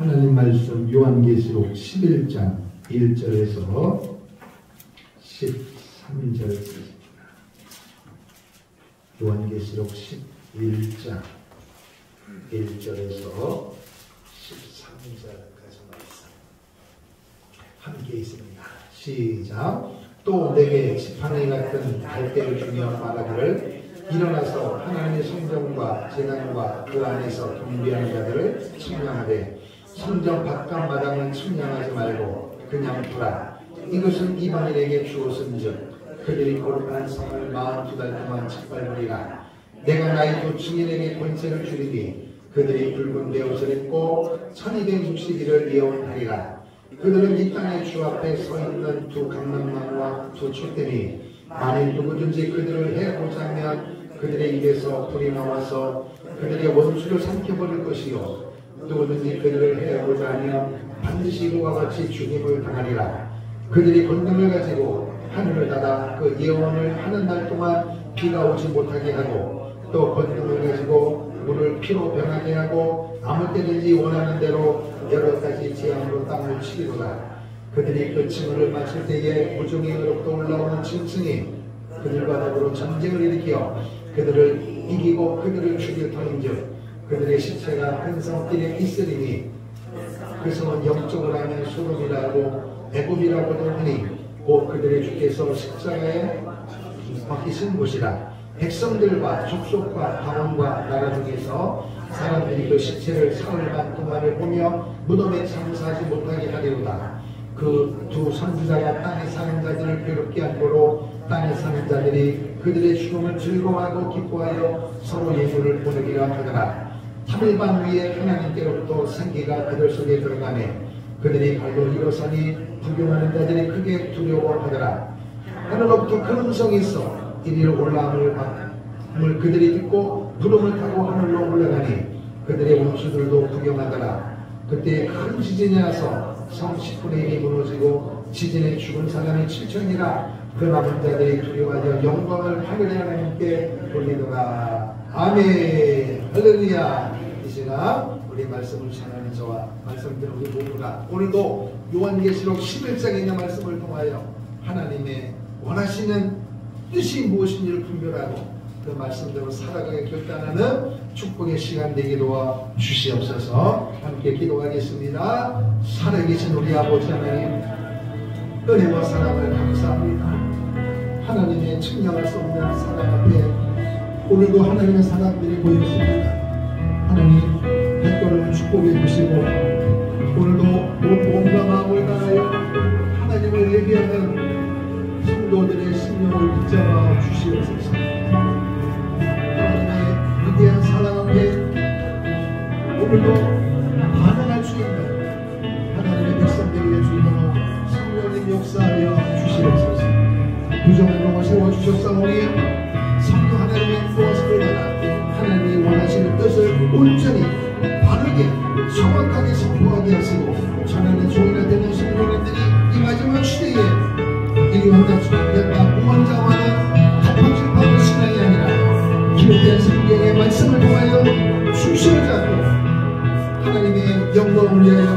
하나님 말씀 요한계시록 11장 1절에서 13절 요한계시록 11장 1절에서 13절까지 말씀 함께 있습니다. 시작. 또 내게 지팡이 같은 갈대를 주며 말하기를 일어나서 하나님의 성전과 제단과 그 안에서 경배하는 자들을 측량하되 성전 바깥 마당은 측량하지 말고 그냥 두라. 이것은 이방인에게 주었은즉 그들이 거룩한 성을 42달 동안 짓밟으리라. 내가 나의 두 증인에게 권세를 주리니 그들이 붉은 베옷을 입고 1260일을 예언하리라. 그들은 이 땅의 주 앞에 서 있는 두 강남나무와 두 촛대니 만일 누구든지 그들을 해보자면 그들의 입에서 불이 나와서 그들의 원수를 삼켜버릴 것이요 누구든지 그들을 해보자 하면 반드시 이와 같이 죽임을 당하리라. 그들이 권능을 가지고 하늘을 닫아 그 예언을 하는 날 동안 비가 오지 못하게 하고 또 권능을 가지고 물을 피로 변하게 하고 아무 때든지 원하는 대로 여러 가지 재앙으로 땅을 치리로다. 그들이 그 층을 마칠 때에 무중행으로부터 올라오는 층층이 그들과 더불어 전쟁을 일으켜 그들을 이기고 그들을 죽일 터인즉 그들의 시체가 큰 성길에 있으리니 그 성은 영적으로 하면 소돔이라고 애굽이라고도 하니 곧 그들의 주께서 십자가에 박히신 곳이라. 백성들과 족속과 방언과 나라 중에서 사람들이 그 시체를 사흘 반 동안을 보며 무덤에 장사하지 못하게 하리로다. 그 두 선지자가 땅에 사는 자들을 괴롭게 한 거로 땅에 사는 자들이 그들의 죽음을 즐거워하고 기뻐하여 서로 예물을 보내기라 하더라. 3일 반 위에 하나님께로부터 생기가 그들 속에 들어가매 그들이 발로 일어서니 불경하는 자들이 크게 두려워하더라. 하늘로부터 큰 음성이 있어 이리로 올라옴을 그들이 듣고 구름을 타고 하늘로 올라가니 그들의 원수들도 구경하더라. 그때 큰 지진이 나서 성 10분의 1이 무너지고 지진에 죽은 사람이 7천이라. 그 남은 자들이 두려워하여 영광을 하늘의 하나님께 돌리더라. 아멘. 할렐루야. 이 시간 우리 말씀을 전하는 저와 말씀 들은 우리 모두가 오늘도 요한계시록 11장에 있는 말씀을 통하여 하나님의 원하시는 뜻이 무엇인지를 분별하고 그 말씀대로 살아가게 결단하는 축복의 시간 되게 도와 주시옵소서. 함께 기도하겠습니다. 살아계신 우리 아버지 하나님, 은혜와 사랑을 감사합니다. 하나님의 측량할 수 없는 사랑 앞에 오늘도 하나님의 사람들이 모였습니다. 하나님 백걸음을 축복해 주시고 오늘도 몸과 마음을 다하여 하나님을 예비하는 성도들의 심령을 붙잡아 주시옵소서. 하나님의 위대한 사랑 앞에 오늘도 반응할 수 있는 하나님의 백성들에게 주님으로 성령님 역사하여 주시옵소서. 부정으로 세워주셨사오니 성도 하나님의 무엇을 받아 하나님이 원하시는 뜻을 온전히 바르게 정확하게 선포하게 하시고 전하는 종이나 되는 성도님들이 이 마지막 시대에 이리온다 주님과 무언자와는 합방실파는 신앙이 아니라 기록된 성경의 말씀을 통하여 출신을 잡고 하나님의 영광을 위하여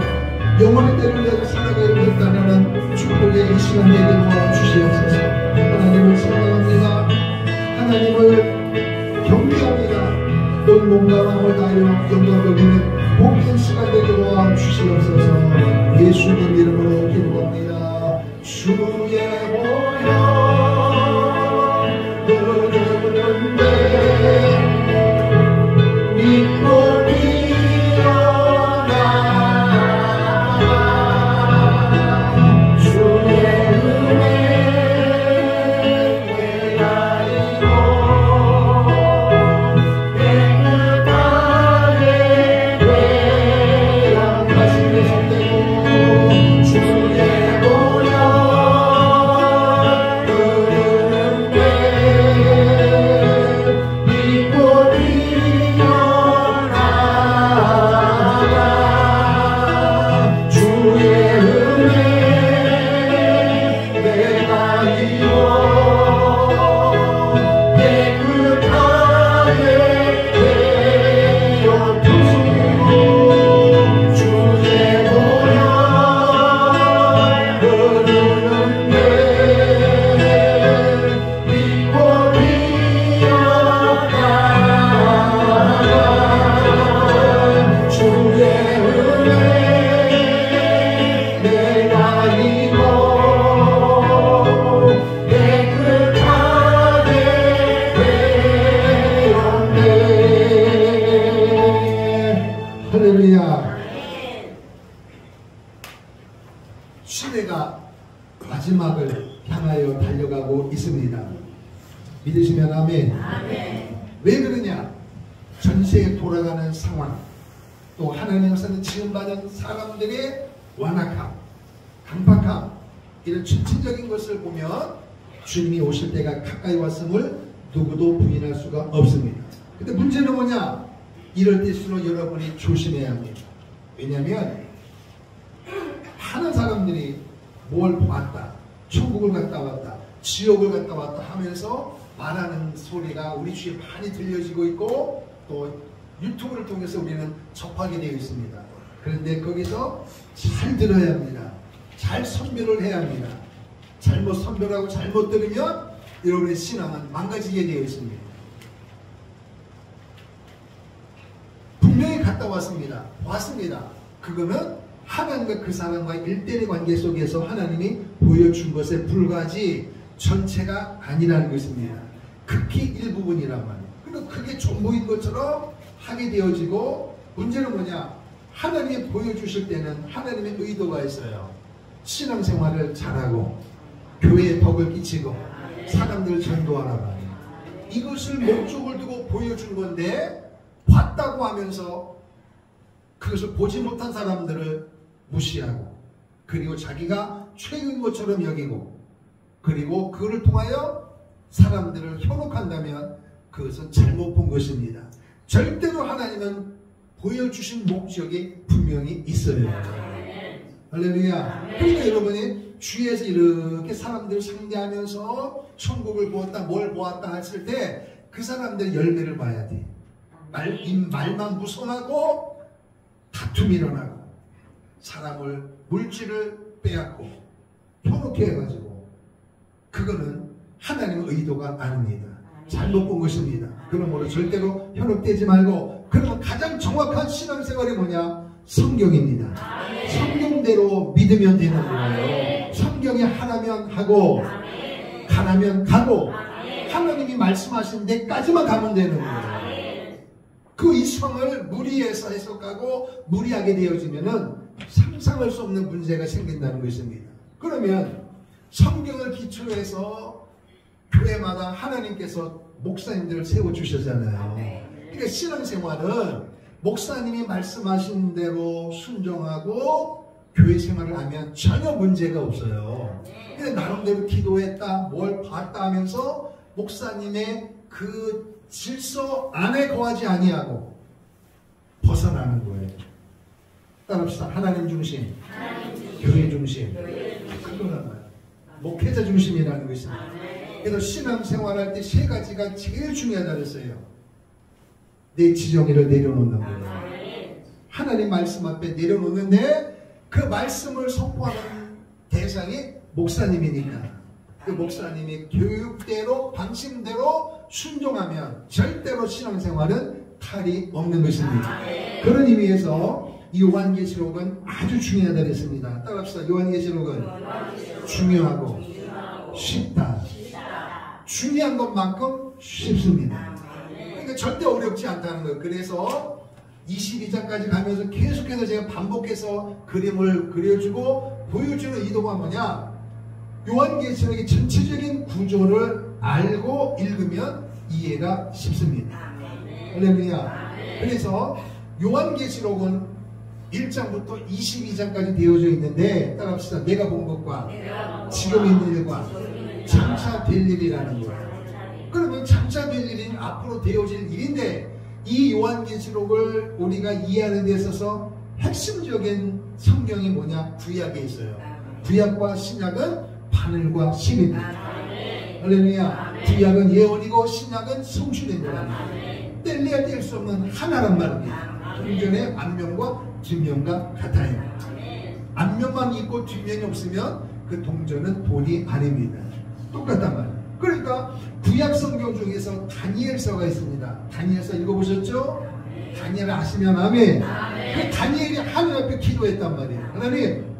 영원의 때를 위하여 살아가기를 결단하는 축복의 이 시간 되게 도와주시옵소서. 하나님을 사랑합니다. 하나님을 경배합니다. 온 몸과 마음을 다하여 영광 돌리는 복된 시간 되게 도와주시옵소서. 예수님 이름으로 기도합니다. 주의 보혈 흐르는데 믿고 일어나 주의 은혜 외라이고 깨끗하게 되어 가슴에 손대고 주의 보혈 시대가 마지막을 향하여 달려가고 있습니다. 믿으시면 아멘. 아멘. 왜 그러냐? 전세에 돌아가는 상황, 또 하나님께서는 지음받은 사람들의 완악함, 강박함, 이런 전체적인 것을 보면 주님이 오실 때가 가까이 왔음을 누구도 부인할 수가 없습니다. 근데 문제는 뭐냐? 이럴 때일수록 여러분이 조심해야 합니다. 왜냐하면 많은 사람들이 뭘 봤다, 천국을 갔다 왔다, 지옥을 갔다 왔다 하면서 말하는 소리가 우리 주위에 많이 들려지고 있고 또 유튜브를 통해서 우리는 접하게 되어 있습니다. 그런데 거기서 잘 들어야 합니다. 잘 선별을 해야 합니다. 잘못 선별하고 잘못 들으면 여러분의 신앙은 망가지게 되어 있습니다. 분명히 갔다 왔습니다. 그거는 하나님과 그 사람과의 일대의 관계 속에서 하나님이 보여준 것에 불과하지 전체가 아니라는 것입니다. 극히 일부분이란 말이에요. 그러니까 그게 전부인 것처럼 하게 되어지고, 문제는 뭐냐? 하나님이 보여주실 때는 하나님의 의도가 있어요. 신앙생활을 잘하고 교회에 덕을 끼치고 사람들을 전도하라고 하는, 이것을 목적을 두고 보여준 건데 봤다고 하면서 그것을 보지 못한 사람들을 무시하고, 그리고 자기가 최고인 것처럼 여기고, 그리고 그를 통하여 사람들을 현혹한다면 그것은 잘못 본 것입니다. 절대로 하나님은 보여주신 목적이 분명히 있어요. 할렐루야. 그러니까 여러분이 주위에서 이렇게 사람들을 상대하면서 천국을 보았다, 뭘 보았다 했을 때 그 사람들의 열매를 봐야 돼. 말만 무성하고 다툼이 일어나고 사람을, 물질을 빼앗고 현혹해 해가지고, 그거는 하나님의 의도가 아닙니다. 잘못 본 것입니다. 그러므로 절대로 현혹되지 말고, 그러면 가장 정확한 신앙생활이 뭐냐? 성경입니다. 성경대로 믿으면 되는 거예요. 성경이 하라면 하고 가라면 가고 하나님이 말씀하신 데까지만 가면 되는 거예요. 그 이성을 무리해서 해석하고 무리하게 되어지면은 상상할 수 없는 문제가 생긴다는 것입니다. 그러면 성경을 기초해서 교회마다 하나님께서 목사님들을 세워주셨잖아요. 그러니까 신앙생활은 목사님이 말씀하신 대로 순종하고 교회 생활을 하면 전혀 문제가 없어요. 그러니까 나름대로 기도했다, 뭘 봤다 하면서 목사님의 그 질서 안에 거하지 아니하고 벗어나는 거예요. 따라합시다. 하나님 중심, 교회 중심, 그거란 말이에요. 목회자 중심이라는 것입니다. 그래서 신앙생활할 때 세 가지가 제일 중요하다고 했어요. 내 지정의를 내려놓는 거예요. 하나님 말씀 앞에 내려놓는데 그 말씀을 선포하는 대상이 목사님이니까 그 목사님이 교육대로 방침대로 순종하면 절대로 신앙생활은 탈이 없는 것입니다. 그런 의미에서 요한계시록은 아주 중요하다고 했습니다. 따라합시다. 요한계시록은 중요하고 쉽다. 중요한 것만큼 쉽습니다. 그러니까 절대 어렵지 않다는 거예요. 그래서 22장까지 가면서 계속해서 제가 반복해서 그림을 그려주고 보여주는 의도가 뭐냐? 요한계시록의 전체적인 구조를 알고 읽으면 이해가 쉽습니다. 할렐루야. 그래서 요한계시록은 1장부터 22장까지 되어져 있는데, 따라합시다. 내가 본 것과 지금 있는 일과 장차 될 일이라는 거예요. 그러면 장차 될 일은 앞으로 되어질 일인데, 이 요한계시록을 우리가 이해하는 데 있어서 핵심적인 성경이 뭐냐? 구약에 있어요. 구약과 신약은 바늘과 실입니다. 할렐루야. 구약은 예언이고 신약은 성취된 거랍니다. 뗄래야 뗄 수 없는 하나란 말입니다. 동전의 앞면과 뒷면과 같아요. 앞면만 있고 뒷면이 없으면 그 동전은 돈이 아닙니다. 똑같단 말이에요. 그러니까 구약 성경 중에서 다니엘서가 있습니다. 다니엘서 읽어보셨죠? 다니엘 아시면 아멘. 그 다니엘이 하나님 앞에 기도했단 말이에요. 하나님,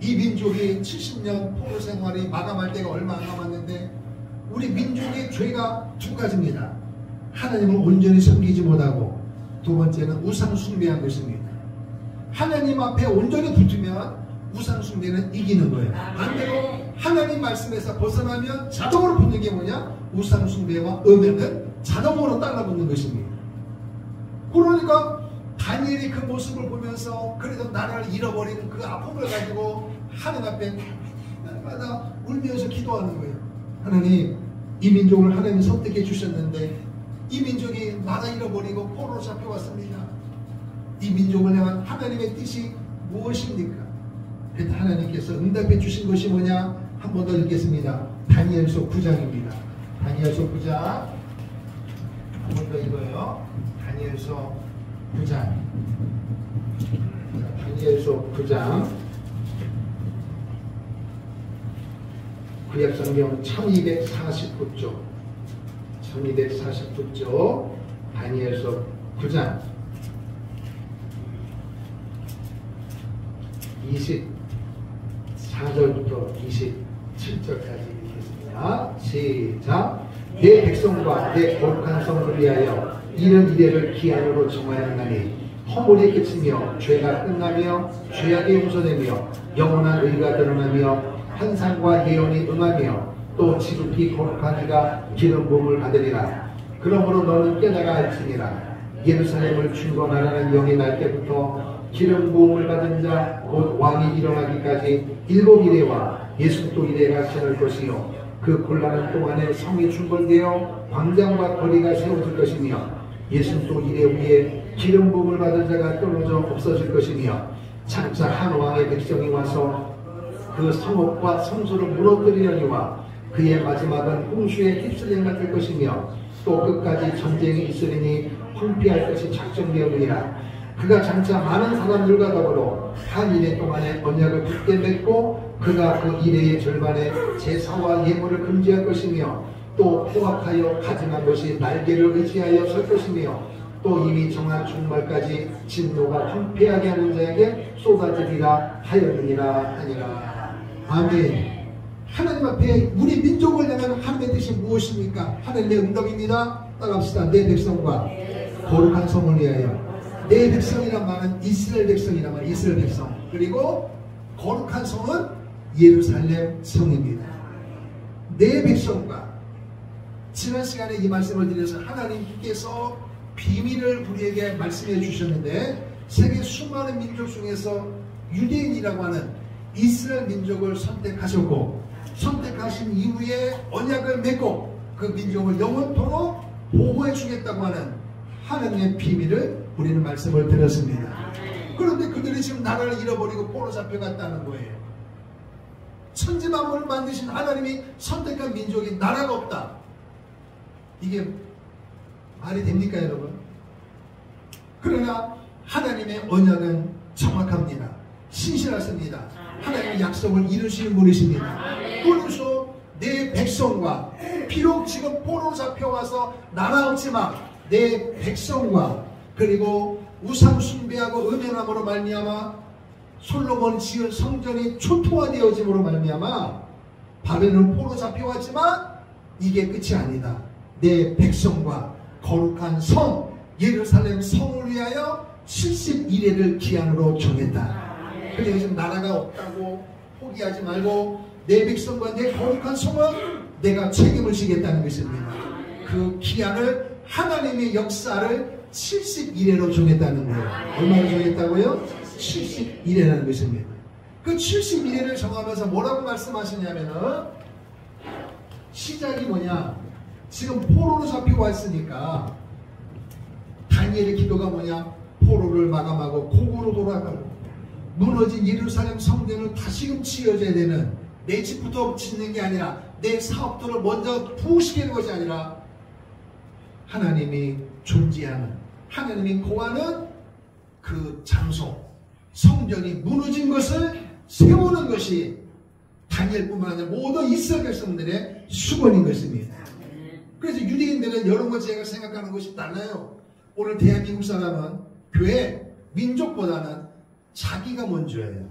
이 민족이 70년 포로 생활이 마감할 때가 얼마 안 남았는데 우리 민족의 죄가 두 가지입니다. 하나님을 온전히 섬기지 못하고, 두 번째는 우상 숭배한 것입니다. 하나님 앞에 온전히 붙으면 우상숭배는 이기는 거예요. 반대로 하나님 말씀에서 벗어나면 자동으로 붙는 게 뭐냐? 우상숭배와 음행은 자동으로 따라붙는 것입니다. 그러니까 다니엘이 그 모습을 보면서 그래도 나라를 잃어버리는 그 아픔을 가지고 하나님 앞에 날마다 울면서 기도하는 거예요. 하나님, 이 민족을 하나님이 선택해 주셨는데 이 민족이 나라 잃어버리고 포로로 잡혀왔습니다. 이 민족을 향한 하나님의 뜻이 무엇입니까? 그때 하나님께서 응답해 주신 것이 뭐냐? 한 번 더 읽겠습니다. 다니엘서 9장입니다. 다니엘서 9장 한 번 더 읽어요. 다니엘서 9장. 다니엘서 9장. 구약성경 1249쪽. 1249쪽. 다니엘서 9장. 24절부터 27절까지 읽겠습니다. 시작. 내 백성과 내 거룩한 성을 위하여 이런 이래를 기한으로 정하였나니 허물이 그치며 죄가 끝나며 죄악이 용서되며 영원한 의가 드러나며 환상과 예언이 응하며 또 지극히 거룩한 이가 기름 부음을 받으리라. 그러므로 너는 깨달아 알지니라. 예루살렘을 중건하라는 영이 날 때부터 기름 부음을 받은 자 곧 왕이 일어나기까지 7이레와 62이레가 지날 것이요 그 곤란한 동안에 성이 중건되어 광장과 거리가 세워질 것이며 62이레 후에 기름 부음을 받은 자가 떨어져 없어질 것이며 장차 한 왕의 백성이 와서 그 성읍과 성소를 무너뜨리려니와 그의 마지막은 홍수의 휩쓸림 같을 것이며 또 끝까지 전쟁이 있으리니 황폐할 것이 작정되었느니라. 그가 장차 많은 사람들과 더불어 한 이래 동안에 언약을 굳게 맺고 그가 그 이래의 절반에 제사와 예물을 금지할 것이며 또 포악하여 가증한 것이 날개를 의지하여 설 것이며 또 이미 정한 종말까지 진노가 황폐하게 하는 자에게 쏟아지리라 하였느니라 하니라. 아멘. 하나님 앞에 우리 민족을 향한 하나님의 뜻이 무엇입니까? 하나님의 응답입니다. 따라합시다. 내 백성과 거룩한 성을 위하여. 내 백성이란 말은 이스라엘 백성이란 말, 이스라엘 백성. 그리고 거룩한 성은 예루살렘 성입니다. 내 백성과. 지난 시간에 이 말씀을 드려서 하나님께서 비밀을 우리에게 말씀해 주셨는데 세계 수많은 민족 중에서 유대인이라고 하는 이스라엘 민족을 선택하셨고 선택하신 이후에 언약을 맺고 그 민족을 영원토록 보호해 주겠다고 하는 하나님의 비밀을 우리는 말씀을 들었습니다. 그런데 그들이 지금 나라를 잃어버리고 포로 잡혀갔다는 거예요. 천지만물을 만드신 하나님이 선택한 민족이 나라가 없다. 이게 말이 됩니까 여러분? 그러나 하나님의 언약은 정확합니다. 신실하십니다. 하나님의 약속을 이루시는 분이십니다. 그래서 내 백성과 비록 지금 포로 잡혀와서 나라 없지만 내 백성과 그리고 우상 숭배하고 음행함으로 말미암아 솔로몬 지은 성전이 초토화되어짐으로 말미암아 바벨론 포로 잡혀왔지만 이게 끝이 아니다. 내 백성과 거룩한 성 예루살렘 성을 위하여 71회를 기한으로 정했다. 그래서 지금 나라가 없다고 포기하지 말고 내 백성과 내 거룩한 성은 내가 책임을 지겠다는 것입니다. 그 기한을 하나님의 역사를 71회로 정했다는 거예요. 얼마나 정했다고요? 71회라는 것입니다. 그 71회를 정하면서 뭐라고 말씀하시냐면은 시작이 뭐냐? 지금 포로로 잡히고 왔으니까 다니엘의 기도가 뭐냐? 포로를 마감하고 고국으로 돌아가고 무너진 예루살렘 성전을 다시금 지어줘야 되는 내 집부터 짓는 게 아니라 내 사업들을 먼저 부으시키는 것이 아니라 하나님이 존재하는 하나님이 거하는 그 장소 성전이 무너진 것을 세우는 것이 다니엘뿐만 아니라 모든 이스라엘 백성들의 수건인 것입니다. 그래서 유대인들은 여러 가지 제가 생각하는 것이 달라요. 오늘 대한민국 사람은 교회 민족보다는 자기가 먼저예요.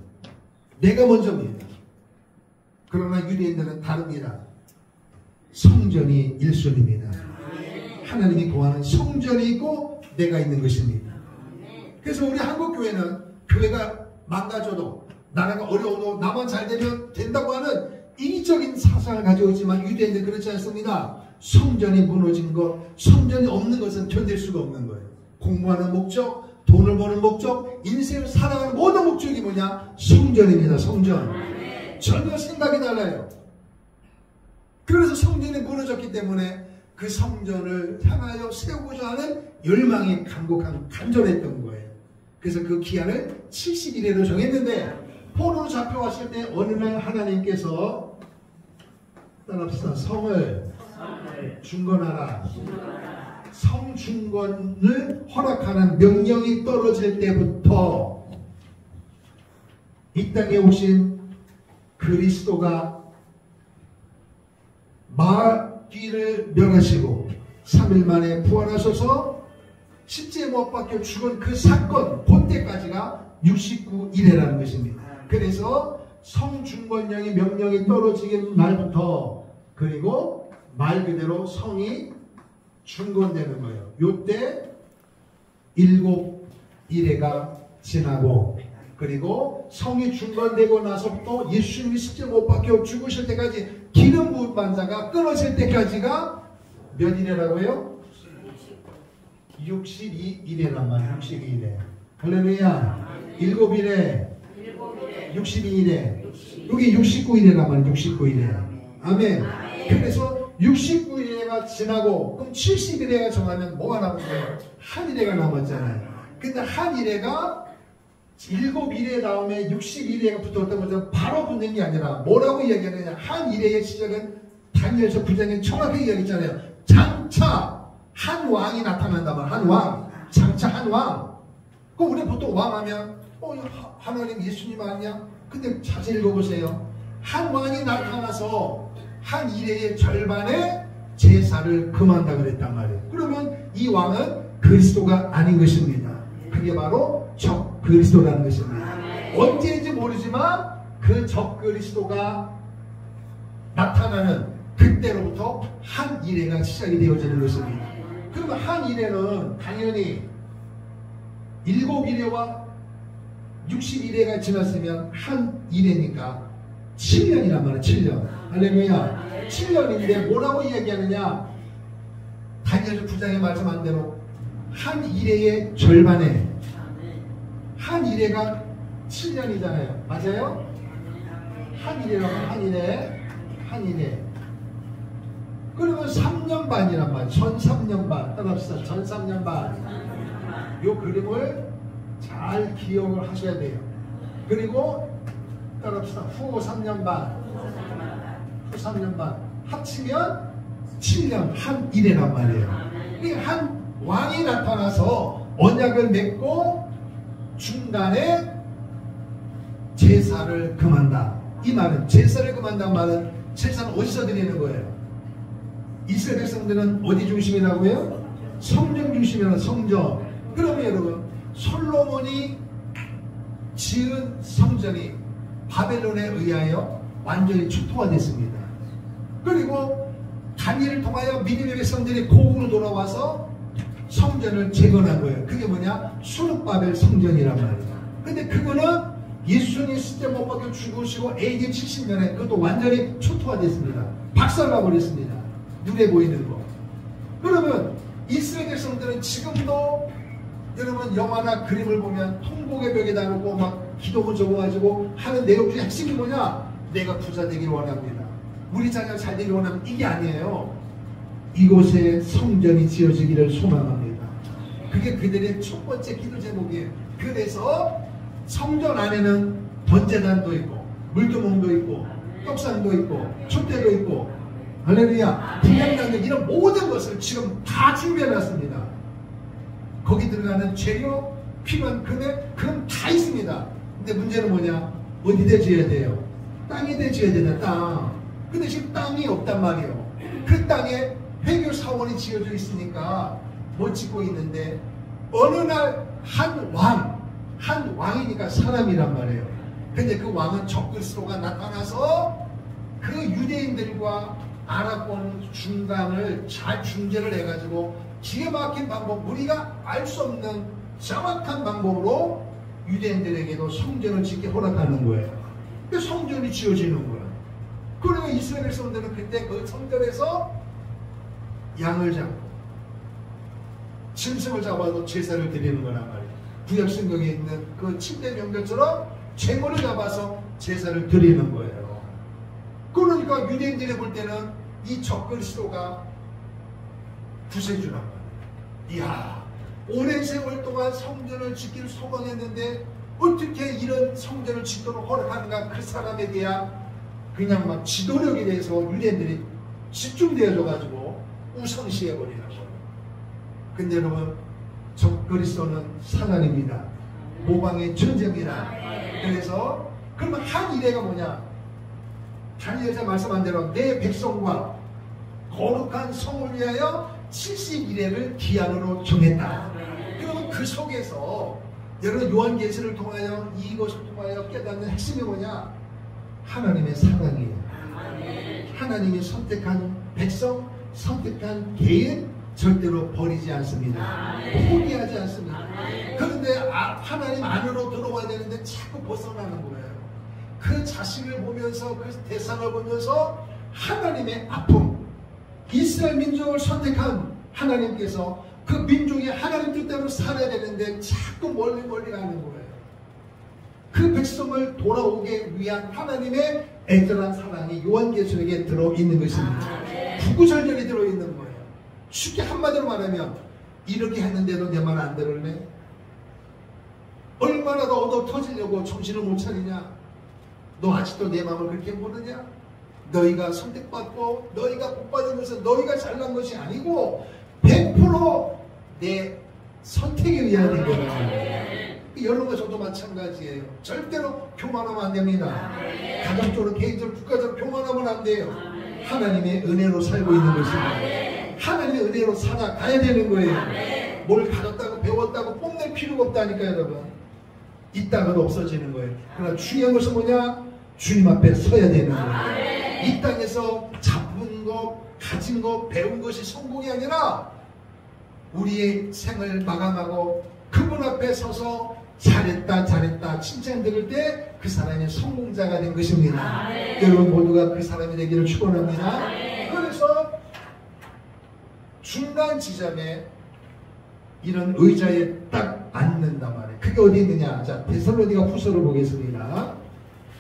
내가 먼저입니다. 그러나 유대인들은 다릅니다. 성전이 1순위입니다. 하나님이 거하는 성전이 있고 내가 있는 것입니다. 그래서 우리 한국교회는 교회가 망가져도 나라가 어려워도 나만 잘 되면 된다고 하는 인위적인 사상을 가지고 있지만 유대인들 그렇지 않습니다. 성전이 무너진 것, 성전이 없는 것은 견딜 수가 없는 거예요. 공부하는 목적, 돈을 버는 목적, 인생을 살아가는 모든 목적이 뭐냐? 성전입니다. 성전. 전혀 생각이 달라요. 그래서 성전이 무너졌기 때문에 그 성전을 향하여 세우고자 하는 열망이 간절했던 거예요. 그래서 그 기한을 70일에로 정했는데 포로로 잡혀왔을 때 어느 날 하나님께서 따라합시다. 성을 중건하라. 성중건을 허락하는 명령이 떨어질 때부터 이 땅에 오신 그리스도가 마귀를 멸하시고 3일 만에 부활하셔서 십자가에 못 박혀 죽은 그 사건 그때까지가 69일이라는 것입니다. 그래서 성중건령의 명령이 떨어지는 날부터 그리고 말 그대로 성이 중건되는 거예요. 요때 7일회가 지나고 그리고 성이 중건되고 나서부터 예수님이 십자가에 못 박혀 죽으실 때까지 기름 부은 반사가 끊어질 때까지가 몇 일이라고요? 62일이란 말이에요. 62일에. 할렐루야. 7일에 62일에 여기 69일이란 말이에요. 69일에. 아멘. 그래서 69일에가 지나고 그럼 70일에가 정하면 뭐가 남은 거예요? 한 일회가 남았잖아요. 근데 한 일회가 7일회 다음에 61일회가 붙었던 것은 바로 붙는 게 아니라 뭐라고 이야기하느냐? 한 일회의 시작은 다니엘서 9장에 정확하게 이야기했잖아요. 장차 한 왕이 나타난다 말. 한 왕. 장차 한 왕. 그럼 우리 보통 왕 하면 하나님 예수님 아니냐? 근데 자세히 읽어보세요. 한 왕이 나타나서 한 일회의 절반의 제사를 금한다 그랬단 말이에요. 그러면 이 왕은 그리스도가 아닌 것입니다. 그게 바로 적 그리스도라는 것입니다. 언제인지 모르지만 그 적 그리스도가 나타나는 그때로부터 한 일회가 시작이 되어지는 것입니다. 그러면 한 일회는 당연히 7일회와 60일회가 지났으면 한 일회니까 7년이란 말이에요. 7년. 할렐루야. 7년인데 뭐라고 이야기하느냐? 다니엘서 9장에 말씀한 대로 한 일회의 절반에 한 일회가 7년이잖아요. 맞아요? 한 일회라면 한 일회. 그러면 3년 반이란 말이에요. 전 3년 반. 따라합시다. 전 3년 반. 요 그림을 잘 기억을 하셔야 돼요. 그리고 따라합시다. 후 3년 반. 후 3년 반. 합치면 7년 한 일회란 말이에요. 한 왕이 나타나서 언약을 맺고 중간에 제사를 금한다. 이 말은 제사를 금한다는 말은 제사는 어디서 드리는 거예요? 이스라엘 백성들은 어디 중심이라고요? 성전 중심이라는 성전. 그러면 여러분 솔로몬이 지은 성전이 바벨론에 의하여 완전히 초토화됐습니다. 그리고 다니엘을 통하여 미디의 백성들이 고국으로 돌아와서 성전을 재건한 거예요. 그게 뭐냐? 수르바벨 성전이란 말이에요. 근데 그거는 예수님이 십자가에 못 박혀 죽으시고 AD 70년에 그것도 완전히 초토화됐습니다. 박살나버렸습니다. 눈에 보이는 거. 그러면 이스라엘 백성들은 지금도 여러분 영화나 그림을 보면 통곡의 벽에다 놓고 막 기도문 적어가지고 하는 내용 중에 핵심이 뭐냐? 내가 부자 되길 원합니다. 우리 자녀가 잘 되길 원하면 이게 아니에요. 이곳에 성전이 지어지기를 소망합니다. 그게 그들의 첫 번째 기도 제목이에요. 그래서 성전 안에는 번제단도 있고 물두멍도 있고 떡상도 있고 촛대도 있고 할렐루야 분향단도 이런 모든 것을 지금 다 준비해놨습니다. 거기 들어가는 재료, 필요한 금액 그럼 다 있습니다. 근데 문제는 뭐냐? 어디다 지어야 돼요? 땅에다 지어야 된다. 땅. 근데 지금 땅이 없단 말이에요. 그 땅에 회교 사원이 지어져 있으니까 못 짓고 있는데 어느 날 한 왕이니까 사람이란 말이에요. 근데 그 왕은 적그리스도가 나타나서 그 유대인들과 아랍권 중간을 잘 중재를 해가지고 기가 막힌 방법, 우리가 알 수 없는 정확한 방법으로 유대인들에게도 성전을 짓게 허락하는 거예요. 그 성전이 지어지는 거예요. 그러니까 이스라엘 백성들은 그때 그 성전에서 양을 잡고 짐승을 잡아서 제사를 드리는 거란 말이에요. 구약 성경에 있는 그 7대 명절처럼 제물을 잡아서 제사를 드리는 거예요. 그러니까 유대인들이 볼 때는 이 적그리스도가 구세주란 말이에요. 이야, 오랜 세월 동안 성전을 짓기를 소망했는데 어떻게 이런 성전을 짓도록 허락하는가. 그 사람에 대한 그냥 막 지도력에 대해서 유대인들이 집중되어져 가지고 우상시해버리는 거예요. 근데 여러분, 적그리스도는 사단입니다. 모방의 전쟁이라. 그래서 그러면 한 이래가 뭐냐? 다니엘서 말씀한 대로 내 백성과 거룩한 성을 위하여 70일을 기한으로 정했다. 그러면 그 속에서 여러분 요한계시를 통하여 이것을 통하여 깨닫는 핵심이 뭐냐? 하나님의 사랑이에요. 하나님이 선택한 백성, 선택한 개인 절대로 버리지 않습니다. 포기하지 않습니다. 그런데 하나님 안으로 들어와야 되는데 자꾸 벗어나는 거예요. 그 자식을 보면서, 그 대상을 보면서 하나님의 아픔, 이스라엘 민족을 선택한 하나님께서 그 민족이 하나님 뜻대로 살아야 되는데 자꾸 멀리 가는 거예요. 그 백성을 돌아오게 위한 하나님의 애절한 사랑이 요한계시록에 들어있는 것입니다. 구구절절히 들어있는 거예요. 쉽게 한마디로 말하면 이렇게 했는데도 내 말 안 들을래? 얼마나 더 얻어 터지려고 정신을 못 차리냐? 너 아직도 내 마음을 그렇게 모르냐? 너희가 선택받고 너희가 복받은 것은 너희가 잘난 것이 아니고 100% 내 선택에 의한 된 거예요. 여러분과 저도 마찬가지예요. 절대로 교만하면 안 됩니다. 가정적으로, 개인적으로, 국가적으로 교만하면 안 돼요. 하나님의 은혜로 살고 있는 것입니다. 하나님의 은혜로 살아가야 되는 거예요. 뭘 가졌다고 배웠다고 뽐낼 필요가 없다니까요, 여러분. 있다가도 없어지는 거예요. 그러나 중요한 것은 뭐냐? 주님 앞에 서야 되는 거예요. 이 땅에서 잡은 것, 가진 것, 배운 것이 성공이 아니라 우리의 생을 마감하고 그분 앞에 서서 잘했다 칭찬 들을 때 그 사람이 성공자가 된 것입니다. 여러분 모두가 그 사람이 되기를 축원합니다. 그래서 중간 지점에 이런 의자에 딱 앉는단 말이에요. 그게 어디 있느냐? 자, 데살로니가 후서를 보겠습니다.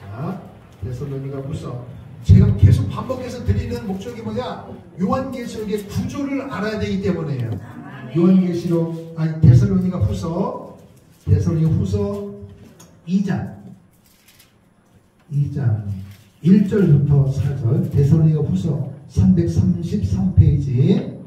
자, 데살로니가 후서. 제가 계속 반복해서 드리는 목적이 뭐냐? 요한계시록의 구조를 알아야 되기 때문에요. 요한계시록, 아니 데살로니가 후서 2장 1절부터 4절. 데살로니가 후서 333페이지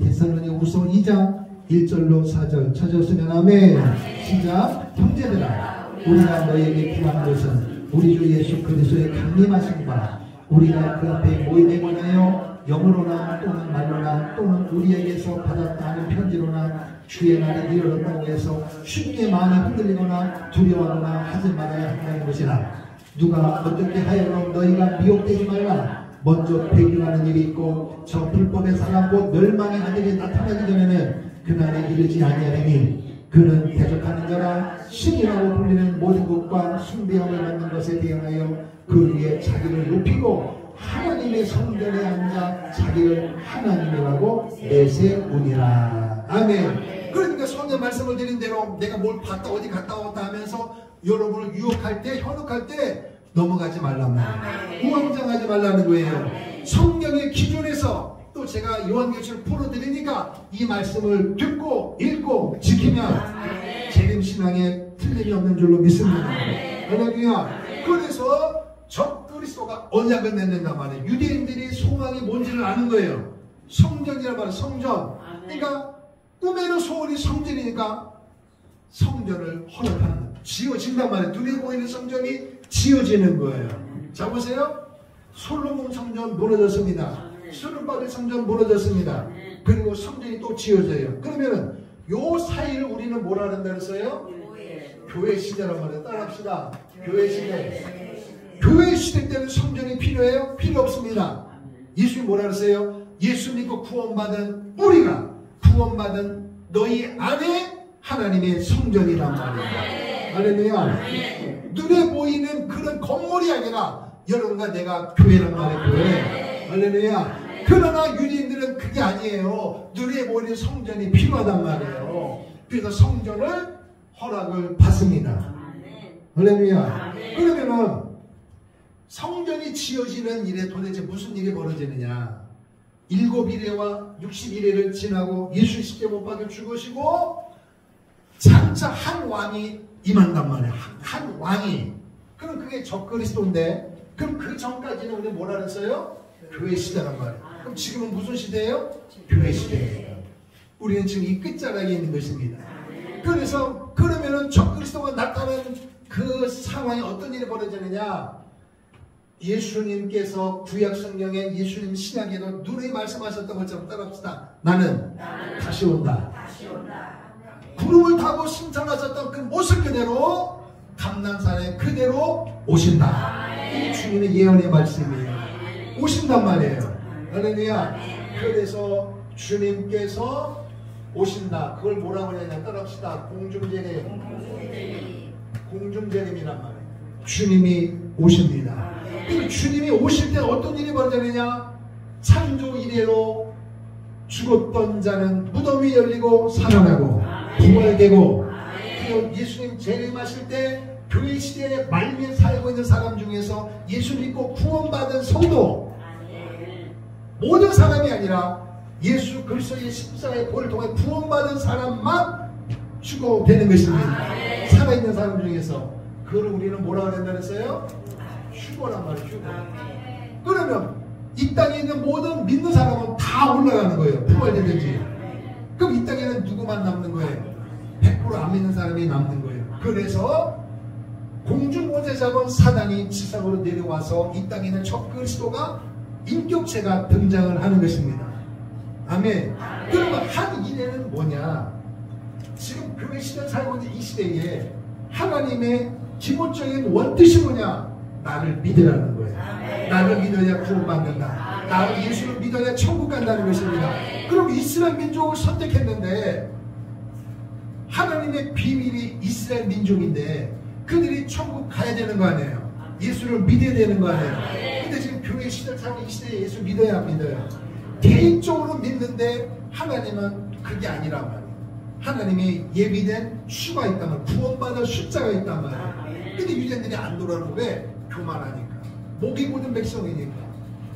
데살로니가 후서 2장 1절로 4절 찾았으면 아멘. 시작. 형제들아, 우리가 너에게 구하는 것은 우리 주 예수 그리스도의 강림하신 바, 우리가 그 앞에 모임에 관하여 영으로나 또는 말로나 또는 우리에게서 받았다 하는 편지로나 주의 날이 이르렀다고 해서 쉽게 마음이 흔들리거나 두려워하거나 하지 말아야 한다는 것이라. 누가 어떻게 하여금 너희가 미혹되지 말라. 먼저 배교하는 일이 있고 저 불법의 사람 곧 멸망의 아들이 나타나기 전에는 그날에 이르지 아니하리니 그는 대적하는 자라 신이라고 불리는 모든 것과 숭배함을 받는 것에 대하여 그 위에 자기를 높이고 하나님의 성전에 앉아 자기를 하나님이라고 내세우니라. 아멘. 그러니까 성경 말씀을 드린 대로 내가 뭘 봤다 어디 갔다 왔다 하면서 여러분을 유혹할 때, 현혹할 때 넘어가지 말란 말이에요. 우왕좌왕하지 말라는 거예요. 성경의 기준에서 또 제가 요한계시를 풀어드리니까 이 말씀을 듣고 읽고 지키면 재림신앙에 틀림이 없는 줄로 믿습니다. 할렐루야. 그래서 적그리스도가 언약을 맺는단 말이에요. 유대인들이 소망이 뭔지를 아는 거예요. 성전이란 말이에요. 성전. 그러니까 꿈에는 소원이 성전이니까 성전을 허락하는 거예요. 지어진단 말이에요. 눈에 보이는 성전이 지어지는 거예요. 자 보세요. 솔로몬 성전 무너졌습니다. 스룹바벨 성전 무너졌습니다. 그리고 성전이 또 지어져요. 그러면은 요 사이를 우리는 뭐라 한다 그랬어요? 교회 시대란 말이에요. 따라합시다. 교회 시대. 교회 시대 때는 성전이 필요해요? 필요 없습니다. 예수님이 뭐라 그랬어요? 예수 믿고 구원받은 우리가, 구원받은 너희 안에 하나님의 성전이란 말이에요. 할렐루야. 눈에 보이는 그런 건물이 아니라 여러분과 내가 교회란 말이에요. 교회. 할렐루야. 그러나 유대인들은 그게 아니에요. 눈에 보이는 성전이 필요하단 말이에요. 그래서 성전을 허락을 받습니다. 할렐루야. 그러면은 성전이 지어지는 일에 도대체 무슨 일이 벌어지느냐? 7일에와 60일에를 지나고 예수 십자가에 못 박혀 죽으시고 장차 한 왕이 임한단 말이에요. 한 왕이. 그럼 그게 적그리스도인데, 그럼 그 전까지는 우리 뭐라 그랬어요? 교회 시대란 말이에요. 그럼 지금은 무슨 시대예요? 교회 시대예요. 우리는 지금 이 끝자락에 있는 것입니다. 그래서 그러면은 적그리스도가 나타나는 그 상황이 어떤 일이 벌어지느냐? 예수님께서 구약 성경에 예수님 신약에도 누누이 말씀하셨던 것처럼 따라합시다. 나는 다시 온다. 구름을 타고 승천하셨던 그 모습 그대로 감난산에 그대로 오신다. 이 주님의 예언의 말씀이에요. 오신단 말이에요. 할렐루야. 그래서 주님께서 오신다. 그걸 뭐라고 하냐? 따라합시다. 공중재림이란 말이에요. 주님이 오십니다. 그 주님이 오실 때 어떤 일이 벌어지느냐? 창조 이래로 죽었던 자는 무덤이 열리고 살아나고 부활되고, 그리고 예수님 재림하실 때 교회 시대에 말미에 살고 있는 사람 중에서 예수 믿고 구원받은 성도, 모든 사람이 아니라 예수 그리스도의 십자가의 보혈을 통해 구원받은 사람만 추구되는 것입니다. 살아있는 사람 중에서. 그걸 우리는 뭐라고 한다 그랬어요? 휴거란 말이에요. 휴거. 그러면 이 땅에 있는 모든 믿는 사람은 다 올라가는 거예요. 부활되든지. 그럼 이 땅에는 누구만 남는 거예요? 100% 안 믿는 사람이 남는 거예요. 그래서 공중권세 잡은 사단이 지상으로 내려와서 이 땅에 있는 적그리스도가 인격체가 등장을 하는 것입니다. 아멘. 그러면 한 일에는 뭐냐? 지금 교회 시대에 살고 있는 이 시대에 하나님의 기본적인 원뜻이 뭐냐? 나를 믿으라는 거예요. 나를 믿어야 구원받는다. 나를 예수를 믿어야 천국 간다는 것입니다. 그럼 이스라엘 민족을 선택했는데, 하나님의 비밀이 이스라엘 민족인데 그들이 천국 가야 되는 거 아니에요? 예수를 믿어야 되는 거 아니에요? 근데 지금 교회 시대를 살고 이 시대에 예수 믿어야 안 믿어요? 개인적으로 믿는데 하나님은 그게 아니란 말이에요. 하나님이 예비된 수가 있단 말이에요. 구원받을 숫자가 있단 말이에요. 근데 유대인들이 안 돌아오는 왜? 교만하니까. 목이 고든 백성이니까.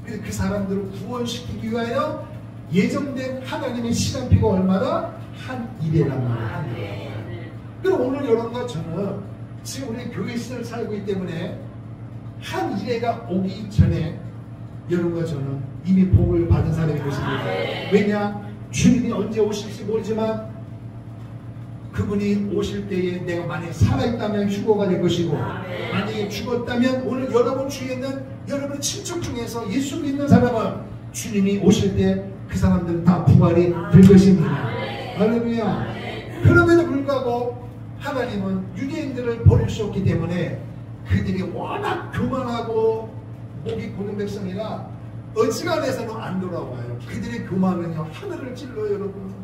그래서 그 사람들을 구원시키기 위하여 예정된 하나님의 시간표가 얼마나? 한 일이란 말이에요. 그럼 오늘 여러분과 저는 지금 우리 교회 시대를 살고 있기 때문에 한 일회가 오기 전에 여러분과 저는 이미 복을 받은 사람인 것입니다. 왜냐? 주님이 언제 오실지 모르지만 그분이 오실 때에 내가 만약에 살아있다면 휴거가 될 것이고, 만약에 죽었다면 오늘 여러분 주위에 있는 여러분의 친척 중에서 예수 믿는 사람은 주님이 오실 때 그 사람들은 다 부활이 될 것입니다. 할렐루야. 그럼에도 불구하고 하나님은 유대인들을 버릴 수 없기 때문에 그들이 워낙 교만하고 목이 고는 백성이라 어지간해서는 안 돌아와요. 그들의 교만은요 하늘을 찔러요. 여러분,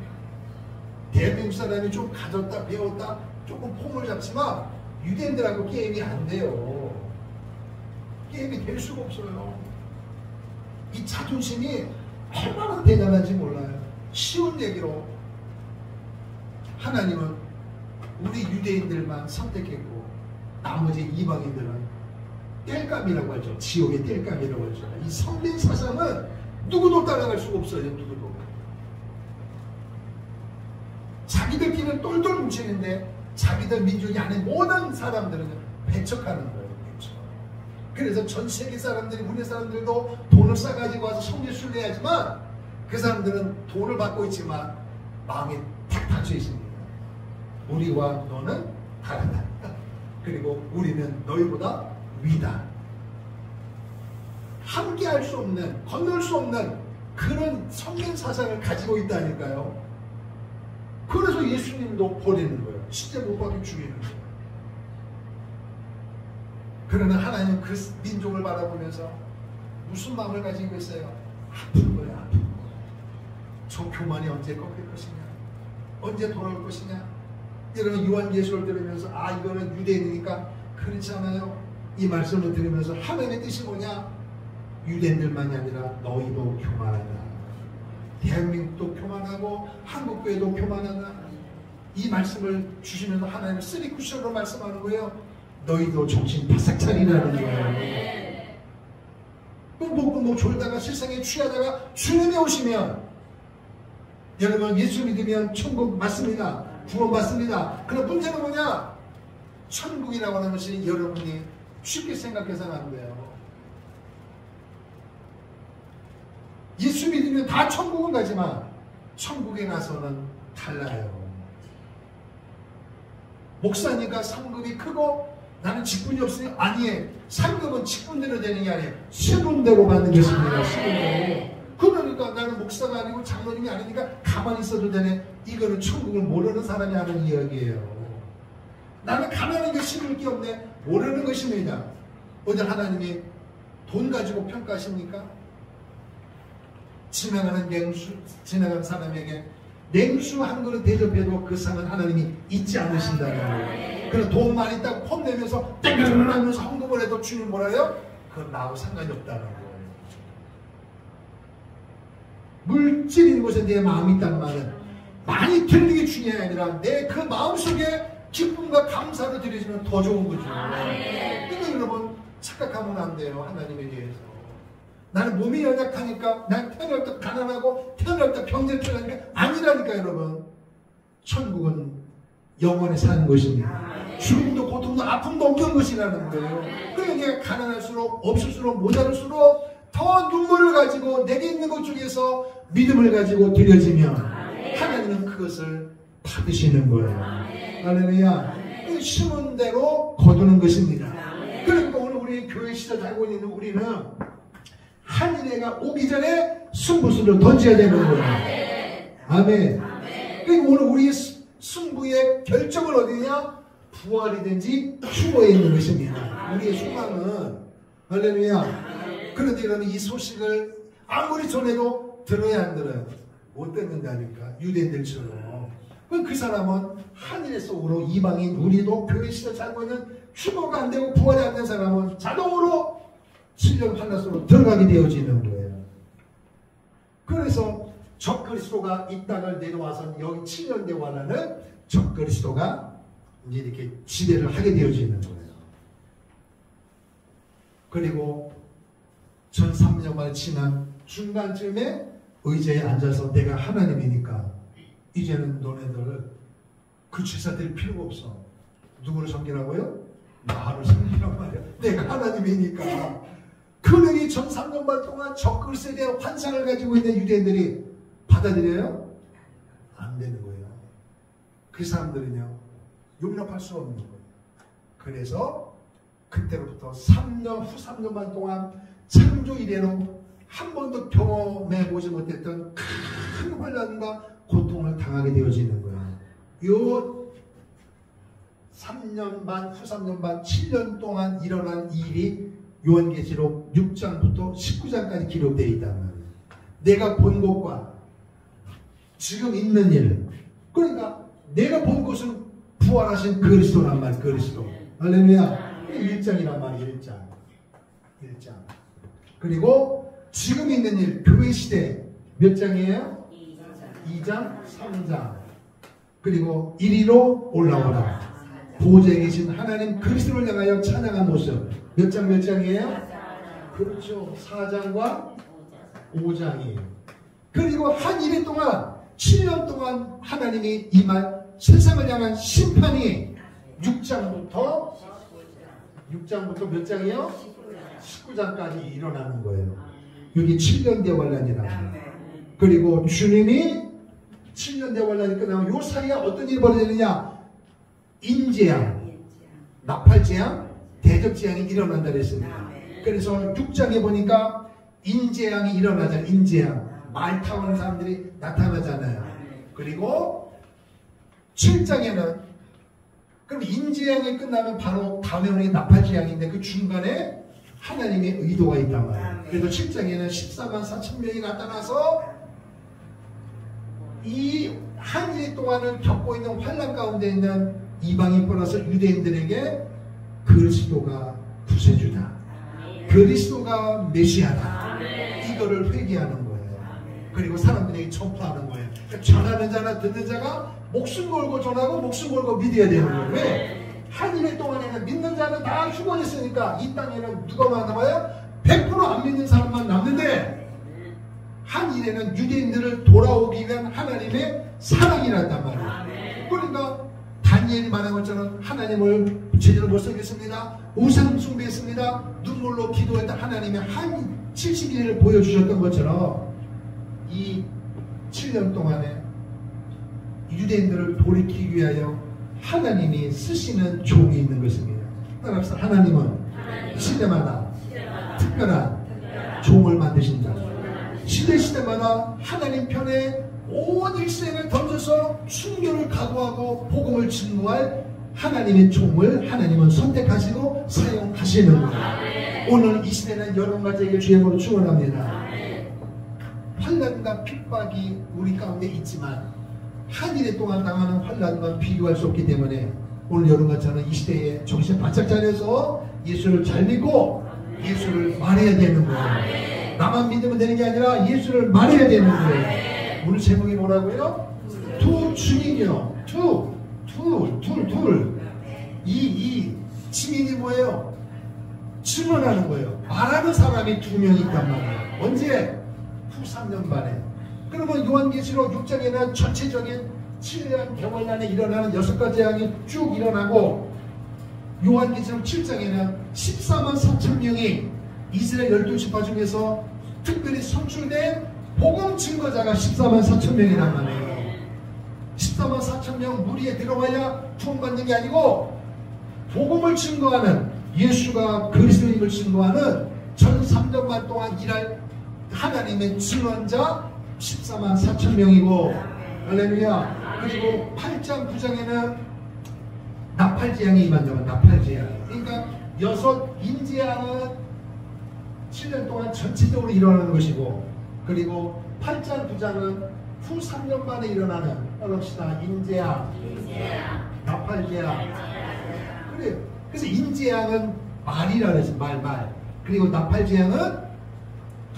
대한민국 사람이 좀 가졌다 배웠다 조금 폼을 잡지만 유대인들하고 게임이 안 돼요. 게임이 될 수가 없어요. 이 자존심이 얼마나 대단한지 몰라요. 쉬운 얘기로 하나님은 우리 유대인들만 선택했고 나머지 이방인들은 땔감이라고 하죠. 지옥의 땔감이라고 하죠. 이 성린 사상은 누구도 따라갈 수가 없어요. 누구도. 자기들끼리는 똘똘 뭉치는데 자기들 민족이 아닌 모든 사람들은 배척하는 거예요. 배척. 그래서 전 세계 사람들이, 우리 사람들도 돈을 싸가지고 와서 성례순례 하지만 그 사람들은 돈을 받고 있지만 마음이 탁 닫혀 있습니다. 우리와 너는 다르다. 그리고 우리는 너희보다 위다. 함께 할 수 없는, 건널 수 없는 그런 성경 사상을 가지고 있다니까요. 그래서 예수님도 버리는 거예요. 십자가 못 박혀 죽이는 거예요. 그러나 하나님은 그 민족을 바라보면서 무슨 마음을 가지고 있어요? 아픈 거예요. 아픈 거. 저 교만이 언제 꺾일 것이냐? 언제 돌아올 것이냐? 여러분 요한계시록을 들으면서 아 이거는 유대인이니까 그렇지 않아요. 이 말씀을 들으면서 하나님의 뜻이 뭐냐? 유대인들만이 아니라 너희도 교만하다. 대한민국도 교만하고 한국교회도 교만하다. 이 말씀을 주시면서 하나님은 3쿠션으로 말씀하는 거예요. 너희도 정신 바싹 차리라는 거예요. 뭐 졸다가 세상에 취하다가 주님이 오시면 여러분 예수 믿으면 천국 맞습니다. 구원 받습니다. 그럼 문제는 뭐냐? 천국이라고 하는 것이 여러분이 쉽게 생각해서는 안 돼요. 예수 믿으면 다 천국은 가지만 천국에 가서는 달라요. 목사니까 상급이 크고 나는 직분이 없으니 아니에요. 상급은 직분대로 되는 게 아니에요. 시분대로 받는 것입니다. 시분대로. 그러니까 나는 목사가 아니고 장로님이 아니니까 가만히 있어도 되네. 이거는 천국을 모르는 사람이 하는 이야기예요. 나는 가난한 게 심을 게 없네. 모르는 것입니다. 오늘 하나님이 돈 가지고 평가하십니까? 지나가는 사람에게 냉수 한 그릇 대접해도 그 상은 하나님이 잊지 않으신다는 거예요. 그럼 돈 많이 있다고 폼내면서 땡글을 하면서 헌금을 해도 주님 뭐라 해요? 그건 나하고 상관이 없다는 거예요. 물질인 곳에 내 마음이 있다는 말은 많이 드리는 게 중요한 게 아니라 내 그 마음속에 기쁨과 감사를 드리시면 더 좋은 거죠. 이거 여러분 착각하면 안 돼요. 하나님에 대해서. 나는 몸이 연약하니까 난 태어날 때 가난하고 태어날 때 병들어하니까 아니라니까 여러분. 천국은 영원히 사는 것입니다. 죽음도 고통도 아픔도 없는 것이라는 거예요. 그러니까 가난할수록 없을수록 모자랄수록 더 눈물을 가지고 내게 있는 것 중에서 믿음을 가지고 드려지면 하나님은 그것을 받으시는 거예요. 할렐루야. 심은 대로 거두는 것입니다. 그러니까 오늘 우리 교회 시절 알고 있는 우리는 한 일회가 오기 전에 승부수를 던져야 되는 거예요. 아멘. 그러니까 오늘 우리의 승부의 결정은 어디냐? 부활이든지 휴거에 있는 것입니다. 우리의 소망은 할렐루야. 그런데 여러분 이 소식을 아무리 전해도 들어야 안 들어요? 못 듣는다니까. 유대인들처럼. 그 사람은 하늘의 속으로 이방인 우리도 교회 시절 살고 있는 휴거가 안 되고 부활이 안 된 사람은 자동으로 7년 한나스로 들어가게 되어지는 거예요. 그래서 적그리스도가 이 땅을 내려와서 여기 7년 대환란은 적그리스도가 이제 이렇게 지배를 하게 되어지는 거예요. 그리고 전 3년만 지난 중간쯤에 의자에 앉아서 내가 하나님이니까 이제는 너네들 그 제사 드릴 필요가 없어. 누구를 섬기라고요? 나를 섬기란 말이야. 내가 하나님이니까. 그러니 전 3년반 동안 적그리스도에 대한 환상을 가지고 있는 유대인들이 받아들여요? 안 되는 거예요. 그 사람들은요 용납할 수 없는 거예요. 그래서 그때로부터 3년 후 3년반 동안 창조 이래로 한 번도 경험해 보지 못했던 큰 환난과 고통을 당하게 되어지는 거예요. 요 3년 반, 후 3년 반, 7년 동안 일어난 일이 요한계시록 6장부터 19장까지 기록되어 있단 말이에요. 내가 본 것과 지금 있는 일. 그러니까 내가 본 것은 부활하신 그리스도란 말이에요. 그리스도. 할렐루야. 1장이란 말이에요. 1장. 그리고 지금 있는 일, 교회 시대 몇 장이에요? 2장, 3장. 그리고 이리로 올라오라. 보좌에 계신 하나님 그리스도를 향하여 찬양한 모습. 몇 장이에요? 그렇죠. 4장과 5장이에요. 그리고 한 1일 동안 7년 동안 하나님이 임한 세상을 향한 심판이 6장부터 몇 장이에요? 19장까지 일어나는 거예요. 여기 7년 대환란이라고. 그리고 주님이 7년 대환란이 끝나면 요 사이에 어떤 일이 벌어지느냐? 인재앙, 나팔재앙, 대적재앙이 일어난다 그랬습니다. 그래서 6장에 보니까 인재앙이 일어나잖아요. 인재앙. 말 타오는 사람들이 나타나잖아요. 그리고 7장에는 그럼 인재앙이 끝나면 바로 다음에 오는 게 나팔재앙인데 그 중간에 하나님의 의도가 있단 말이에요. 그래서 7장에는 14만 4천 명이 나타나서 이 한 일 동안을 겪고 있는 환난 가운데 있는 이방인 플러스 유대인들에게 그리스도가 구세주다, 그리스도가 메시아다, 이거를 회개하는 거예요. 그리고 사람들에게 전파하는 거예요. 그러니까 전하는 자나 듣는 자가 목숨 걸고 전하고 목숨 걸고 믿어야 되는 거예요. 왜? 한 일 동안에는 믿는 자는 다 죽어있으니까 이 땅에는 누가 남아요? 100% 안 믿는 사람만 남는데, 한 일에는 유대인들을 돌아오기 위한 하나님의 사랑이란단 말이에요. 그러니까 다니엘이 말한 것처럼 하나님을 제대로 못 섬겼습니다, 우상 숭배했습니다, 눈물로 기도했던 하나님의 한 70일을 보여주셨던 것처럼 이 7년 동안에 유대인들을 돌이키기 위하여 하나님이 쓰시는 종이 있는 것입니다. 따라서 하나님은 시대마다 특별한 종을 만드신다. 시대마다 하나님 편에 온 일생을 던져서 순교를 각오하고 복음을 증거할 하나님의 종을 하나님은 선택하시고 사용하시는 거예요. 오늘 이 시대는 여러분과 제게 주님으로 축원합니다. 환난과 핍박이 우리 가운데 있지만 한 일 동안 당하는 환난과 비교할 수 없기 때문에 오늘 여러분과 저는 이 시대에 정신 바짝 차려서 예수를 잘 믿고 예수를 말해야 되는 거예요. 나만 믿으면 되는 게 아니라 예수를 말해야 되는 거예요. 오늘 제목이 뭐라고요? 두 주인이요. 둘. 이 증인이 뭐예요? 증언하는 거예요. 말하는 사람이 2명이 있단 말이에요. 언제? 후 3년 만에. 그러면 요한계시록 6장에는 전체적인 7년 개월간에 일어나는 6가지 재앙이 쭉 일어나고, 요한계시록 7장에는 14만 4천 명이 이스라엘 12지파 중에서 특별히 선출된 복음 증거자가 14만 4천 명이란 말이에요. 14만 4천 명 무리에 들어가야 구원받는 게 아니고, 복음을 증거하는, 예수가 그리스도임을 증거하는 전 3년만 동안 일할 하나님의 증언자 14만 4천 명이고, 할렐루야. 그리고 8장 9장에는 나팔재앙이 임한다면 나팔재앙. 그러니까 6 인재앙은 7년 동안 전체적으로 일어나는 것이고, 그리고 8장 9장은 후 3년 만에 일어나는, 따라합시다, 인재앙, 나팔재앙. 그래. 그래서 인재앙은 말이라 그랬어요. 말. 그리고 나팔재앙은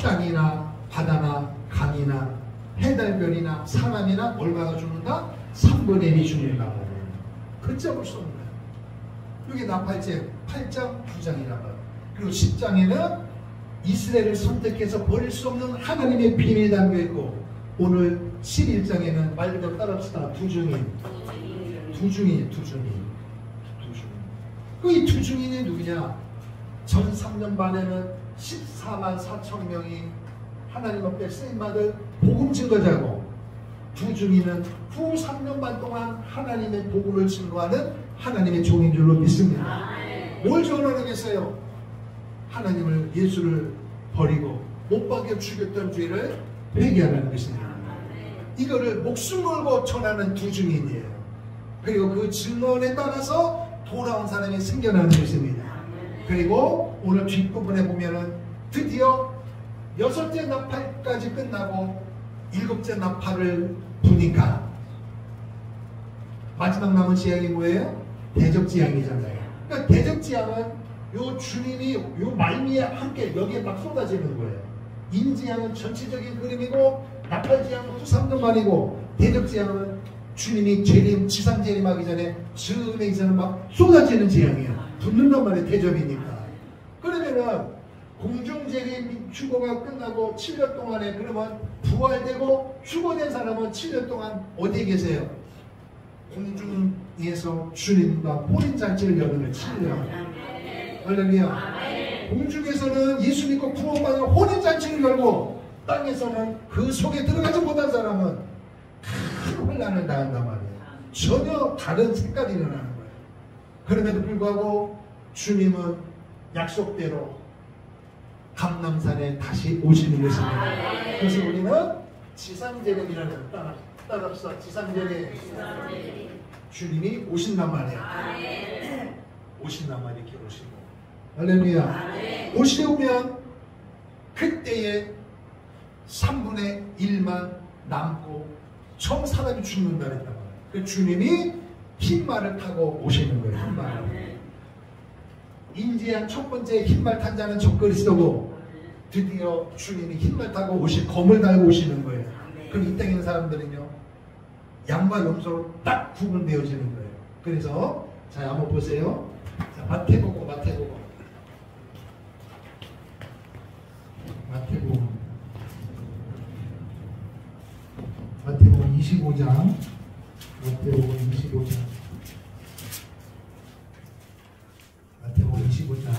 땅이나 바다나 강이나 해달별이나 사람이나 얼마가 죽는다? 3분의 1이 죽는다고. 걷잡을 수 없는 거예요. 이게 나팔재앙 8장 9장이란 말이에요. 그리고 10장에는 이스라엘을 선택해서 버릴 수 없는 하나님의 비밀이 담겨있고, 오늘 11장에는 말 그대로 따라합시다. 두 증인. 그 이 두 증인이 누구냐? 전 3년 반에는 14만 4천 명이 하나님 앞에 쓰임받을 복음 증거자고, 두 증인은 후 3년 반 동안 하나님의 복음을 증거하는 하나님의 종인 줄로 믿습니다. 뭘 전하겠어요? 하나님을, 예수를 버리고 못 박여 죽였던 죄를 회개하는 것입니다. 이거를 목숨 걸고 전하는 두 증인이에요. 그리고 그 증언에 따라서 돌아온 사람이 생겨나는 것입니다. 그리고 오늘 뒷부분에 보면은 드디어 6째 나팔까지 끝나고 7째 나팔을 부니까 마지막 남은 재앙이 뭐예요? 대적재앙이잖아요. 그러니까 대적재앙은 요 주님이 요 말미에 함께 여기에 막 쏟아지는 거예요. 인재앙은 전체적인 그림이고, 나팔재앙은 후 3년 만이고, 대적재앙은 주님이 재림, 지상 재림하기 전에 즈음에 이제는 막 쏟아지는 재앙이에요. 붙는단 말이에요. 대접이니까. 그러면은 공중재림 휴거가 끝나고 7년 동안에, 그러면 부활되고 휴거된 사람은 7년 동안 어디에 계세요? 공중에서 주님과 혼인잔치를 여는 7년. 할렐루야. 공중에서는 예수 믿고 구원받은 혼인잔치를 열고, 땅에서는 그 속에 들어가지 못한 사람은 큰 혼란을 당한단 말이에요. 전혀 다른 색깔이 일어나는 거예요. 그럼에도 불구하고 주님은 약속대로 감람산에 다시 오시는 것입니다. 그래서 우리는 지상재림이라는, 따라합시다. 지상재림. 주님이 오신단 말이에요. 오신단 말이에요. 이렇게 오시고. 할렐루야. 오시오면 그때에 3분의 1만 남고 처음 사람이 죽는다 그랬단 말이에요. 그 주님이 흰말을 타고 오시는 거예요. 흰말. 인지한 첫 번째 흰말 탄 자는 적그리스도고, 드디어 주님이 흰말 타고 검을 달고 오시는 거예요. 그럼 이 땅에 있는 사람들은요, 양과 염소로 딱 구분되어지는 거예요. 그래서 자, 한번 보세요. 자, 마태복음 25장. 마태복음 25장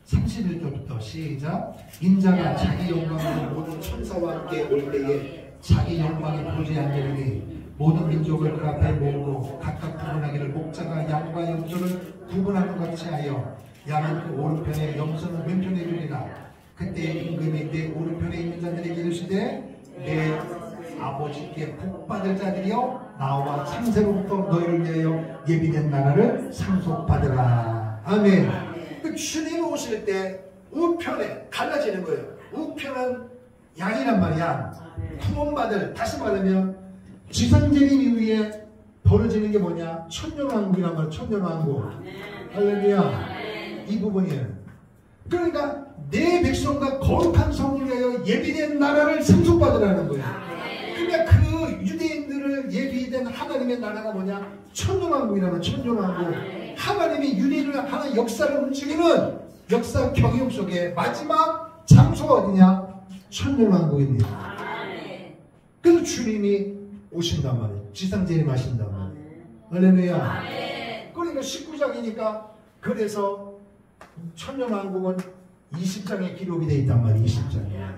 31절부터 시작. 인자가 자기 영광으로 모든 천사와 함께 올 때에 자기 영광이 보지 않으리니 모든 민족을 그 앞에 모으고 각각 구분하기를 목자가 양과 염소를 구분하는 것 같이 하여 양은 그 오른편에 염소는 왼편에 두리라. 그때 임금이 내 오른편에 있는 자들에게 이르시되 내 아버지께 복받을 자들이여 나와 창세로부터 너희를 위하여 예비된 나라를 상속받으라. 아멘. 그 주님이 오실 때 우편에 갈라지는 거예요. 우편은 양이란 말이야. 구원받을, 다시 말하면 지상재림 이후에 벌어지는 게 뭐냐? 천년왕국이란 말이야. 천년왕국. 할렐루야. 이 부분이에요. 그러니까 내 백성과 거룩한 성을 위하여 예비된 나라를 상속받으라는 거예요. 그러니까 그 유대인들을 예비된 하나님의 나라가 뭐냐? 천년왕국이라는 천년왕국. 하나님이 유대인을 하나 역사를 움직이는 역사 경영 속에 마지막 장소가 어디냐? 천년왕국입니다. 그래서 주님이 오신단 말이에요. 지상재림하신단 말이에요. 할렐루야. 그러니까 19장이니까 그래서 천년왕국은 20장에 기록이 되어 있단 말이에요. 20장에.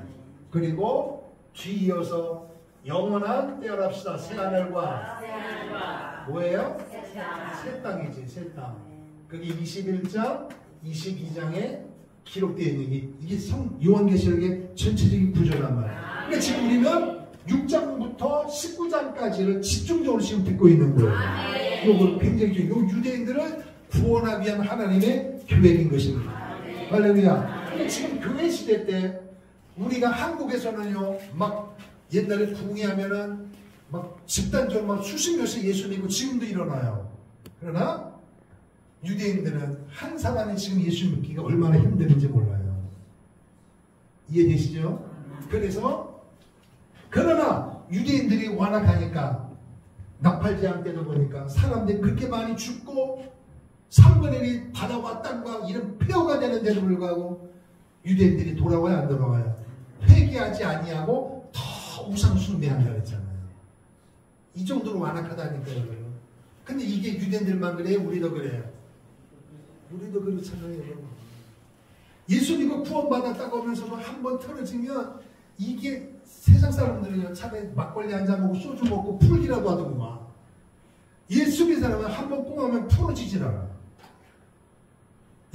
그리고 뒤이어서 영원한 때열합시다. 새하늘과 뭐예요? 새 땅이지. 새 땅. 그게 21장 22장에 기록되어 있는 게 이게 요한계시록의 전체적인 구조란 말이에요. 그러니까 지금 우리는 6장부터 19장까지를 집중적으로 지금 듣고 있는 거예요. 이거 굉장히 요 유대인들을 구원하기 위한 하나님의 계획인 것입니다. 할렐루야. 근데 지금 교회 시대 때 우리가 한국에서는요, 막 옛날에 부흥하면은 막 집단적으로 막 수십 명씩 예수 믿고 지금도 일어나요. 그러나 유대인들은 한 사람이 지금 예수 믿기가 얼마나 힘든지 몰라요. 이해되시죠? 그래서 그러나 유대인들이 완악하니까 나팔제한 때도 보니까 사람들이 그렇게 많이 죽고 3분의 1이 바다와 땅과 이런 폐허가 되는데도 불구하고 유대인들이 돌아와야 안 돌아와요? 회개하지 아니하고 더 우상 숭배한다 그랬잖아요. 이 정도로 완악하다니까요. 근데 이게 유대인들만 그래요? 우리도 그래요? 우리도 그렇잖아요. 예수 믿고 구원받았다고 하면서도 한번 틀어지면 이게 세상 사람들은요, 차라리 막걸리 한잔 먹고 소주 먹고 풀기라도 하더구만. 예수 믿는 사람은 한번 꽁하면 풀어지질 않아.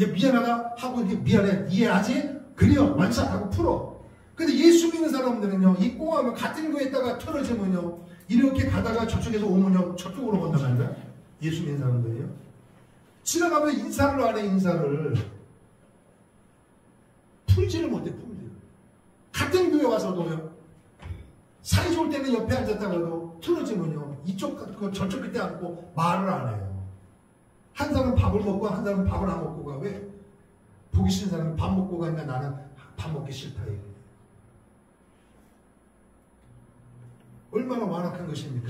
얘 미안하다 하고 이렇게 미안해 이해하지? 그래요 완샷하고 풀어. 근데 예수 믿는 사람들은요, 이 꽁하면 같은 거에 있다가 틀어지면요, 이렇게 가다가 저쪽에서 오면요 저쪽으로 건너간다. 예수 믿는 사람들이요. 지나가면 인사를 안 해. 인사를 풀지를 못해. 풀지를. 같은 교회 와서도요, 사이 좋을 때는 옆에 앉았다가도 틀어지면요 이쪽 저쪽 끝에 앉고 말을 안 해요. 한 사람은 밥을 먹고 한 사람은 밥을 안 먹고 가. 왜? 보기 싫은 사람은 밥 먹고 가니까 나는 밥 먹기 싫다. 이게 얼마나 완악한 것입니까?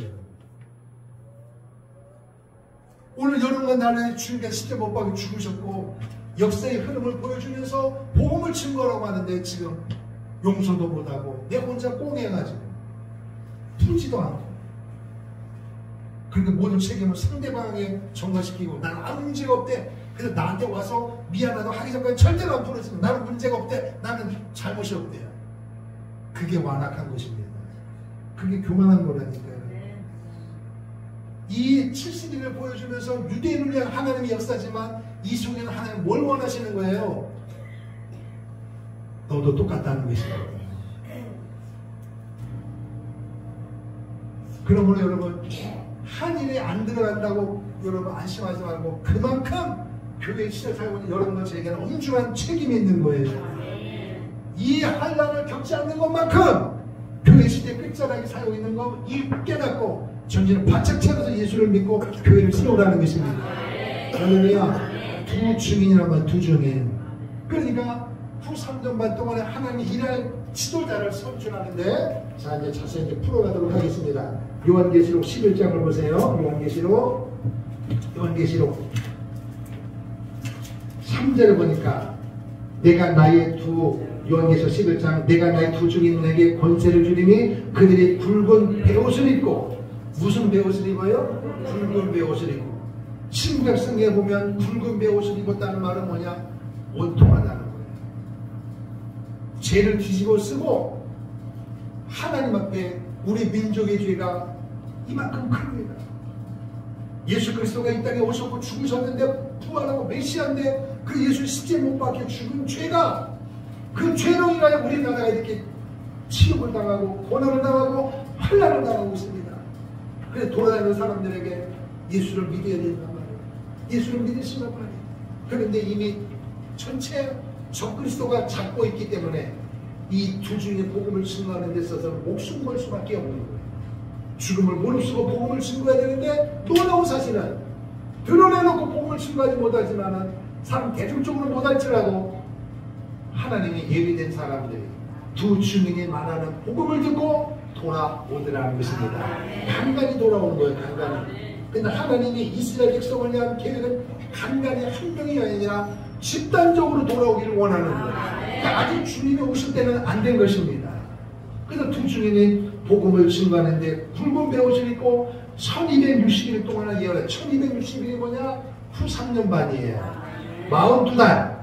오늘 여름과 날에 주님께서 십자가 못 박혀 죽으셨고 역사의 흐름을 보여주면서 복음을 증거라고 하는데 지금 용서도 못하고 내 혼자 꽁해가지고 풀지도 않고, 그러니까 모든 책임을 상대방에게 전가시키고 나는 아무 문제가 없대. 그래서 나한테 와서 미안하다고 하기 전까지 절대로 안 풀어지고 나는 문제가 없대. 나는 잘못이 없대요. 그게 완악한 것입니다. 그게 교만한 거라니까요. 이 70일을 보여주면서 유대인을 위한 하나님의 역사지만 이 속에는 하나님 뭘 원하시는 거예요? 너도 똑같다는 것입니다. 그러므로 여러분, 한 일에 안 들어간다고 여러분 안심하지 말고 그만큼 교회 시절 살고 있는 여러분들 제게는 엄중한 책임이 있는 거예요. 이 이 환란을 겪지 않는 것만큼 교회 시대 끝자락에 살고 있는 거 이 깨닫고 정신을 바짝 차려서 예수를 믿고 교회를 세우라는 것입니다. 할렐루야. 두 증인이란 말, 두 증인. 그러니까 후 3년 반 동안에 하나님이 일할 지도자를 선출하는데, 자 이제 자세히 이제 풀어가도록 하겠습니다. 요한계시록 11장을 보세요. 요한계시록 3절을 보니까 요한계시록 11장 내가 나의 두 증인에게 권세를 주리니 그들이 붉은 베옷을 입고, 무슨 베옷을 입어요? 붉은 베옷을 입고. 신구약 성경에 보면 붉은 베옷을 입었다는 말은 뭐냐? 원통하다는 거예요. 죄를 뒤집어 쓰고 하나님 앞에 우리 민족의 죄가 이만큼 큽니다. 예수 그리스도가 이 땅에 오셨고 죽으셨는데 부활하고 메시아인데 그 예수 십자가에 못 박혀 죽은 죄가, 그 죄로 인하여 우리나라가 이렇게 치욕을 당하고 고난을 당하고 환난을 당하고 있습니다. 그래서 돌아다니는 사람들에게 예수를 믿어야 된단 말이에요. 예수를 믿으신단 말이에요. 그런데 이미 전체 적그리스도가 잡고 있기 때문에 이 두 중의 복음을 증거하는 데 있어서 목숨 걸 수밖에 없는 거예요. 죽음을 무릅쓰고 복음을 증거해야 되는데, 놀라운 사실은 드러내놓고 복음을 증거하지 못하지만 사람 대중적으로 못할지라도 하나님이 예비된 사람들이 두 증인이 말하는 복음을 듣고 돌아오더라는 것입니다. 간간히 돌아오는 거예요. 간간히. 근데 하나님이 이스라엘 백성을 위한 계획은 간간히 한 명이 아니라 집단적으로 돌아오기를 원하는 거예요. 그러니까 아직 주님이 오실 때는 안 된 것입니다. 그래서 두 증인이 복음을 증거하는데 붉은 베옷을 입고 1260일 동안 예언해. 1260일이 뭐냐? 후 3년 반이에요. 42달.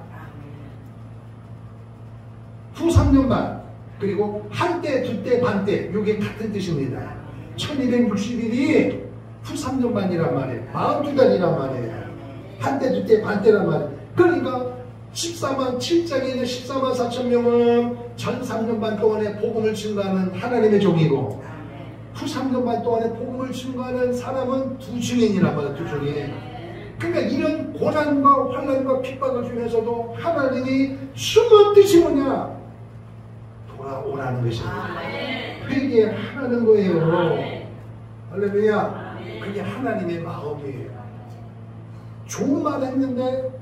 후 3년 반. 그리고 한때, 두때, 반때. 이게 같은 뜻입니다. 1260일이 후 3년 반이란 말이에요. 42달이란 말이에요. 한때, 두때, 반때란 말이에요. 그러니까 14만 7장에 있는 14만 4천 명은 전 3년 반 동안에 복음을 증거하는 하나님의 종이고, 후 3년 반 동안에 복음을 증거하는 사람은 두 증인이란 말이에요. 두 증인. 그러니까 이런 고난과 환난과 핍박을 주면서도 하나님이 숨은 뜻이 뭐냐? 돌아오라는 것입니다. 회개하라는 거예요. 할렐루야. 그게 하나님의 마음이에요. 좋은 말 했는데,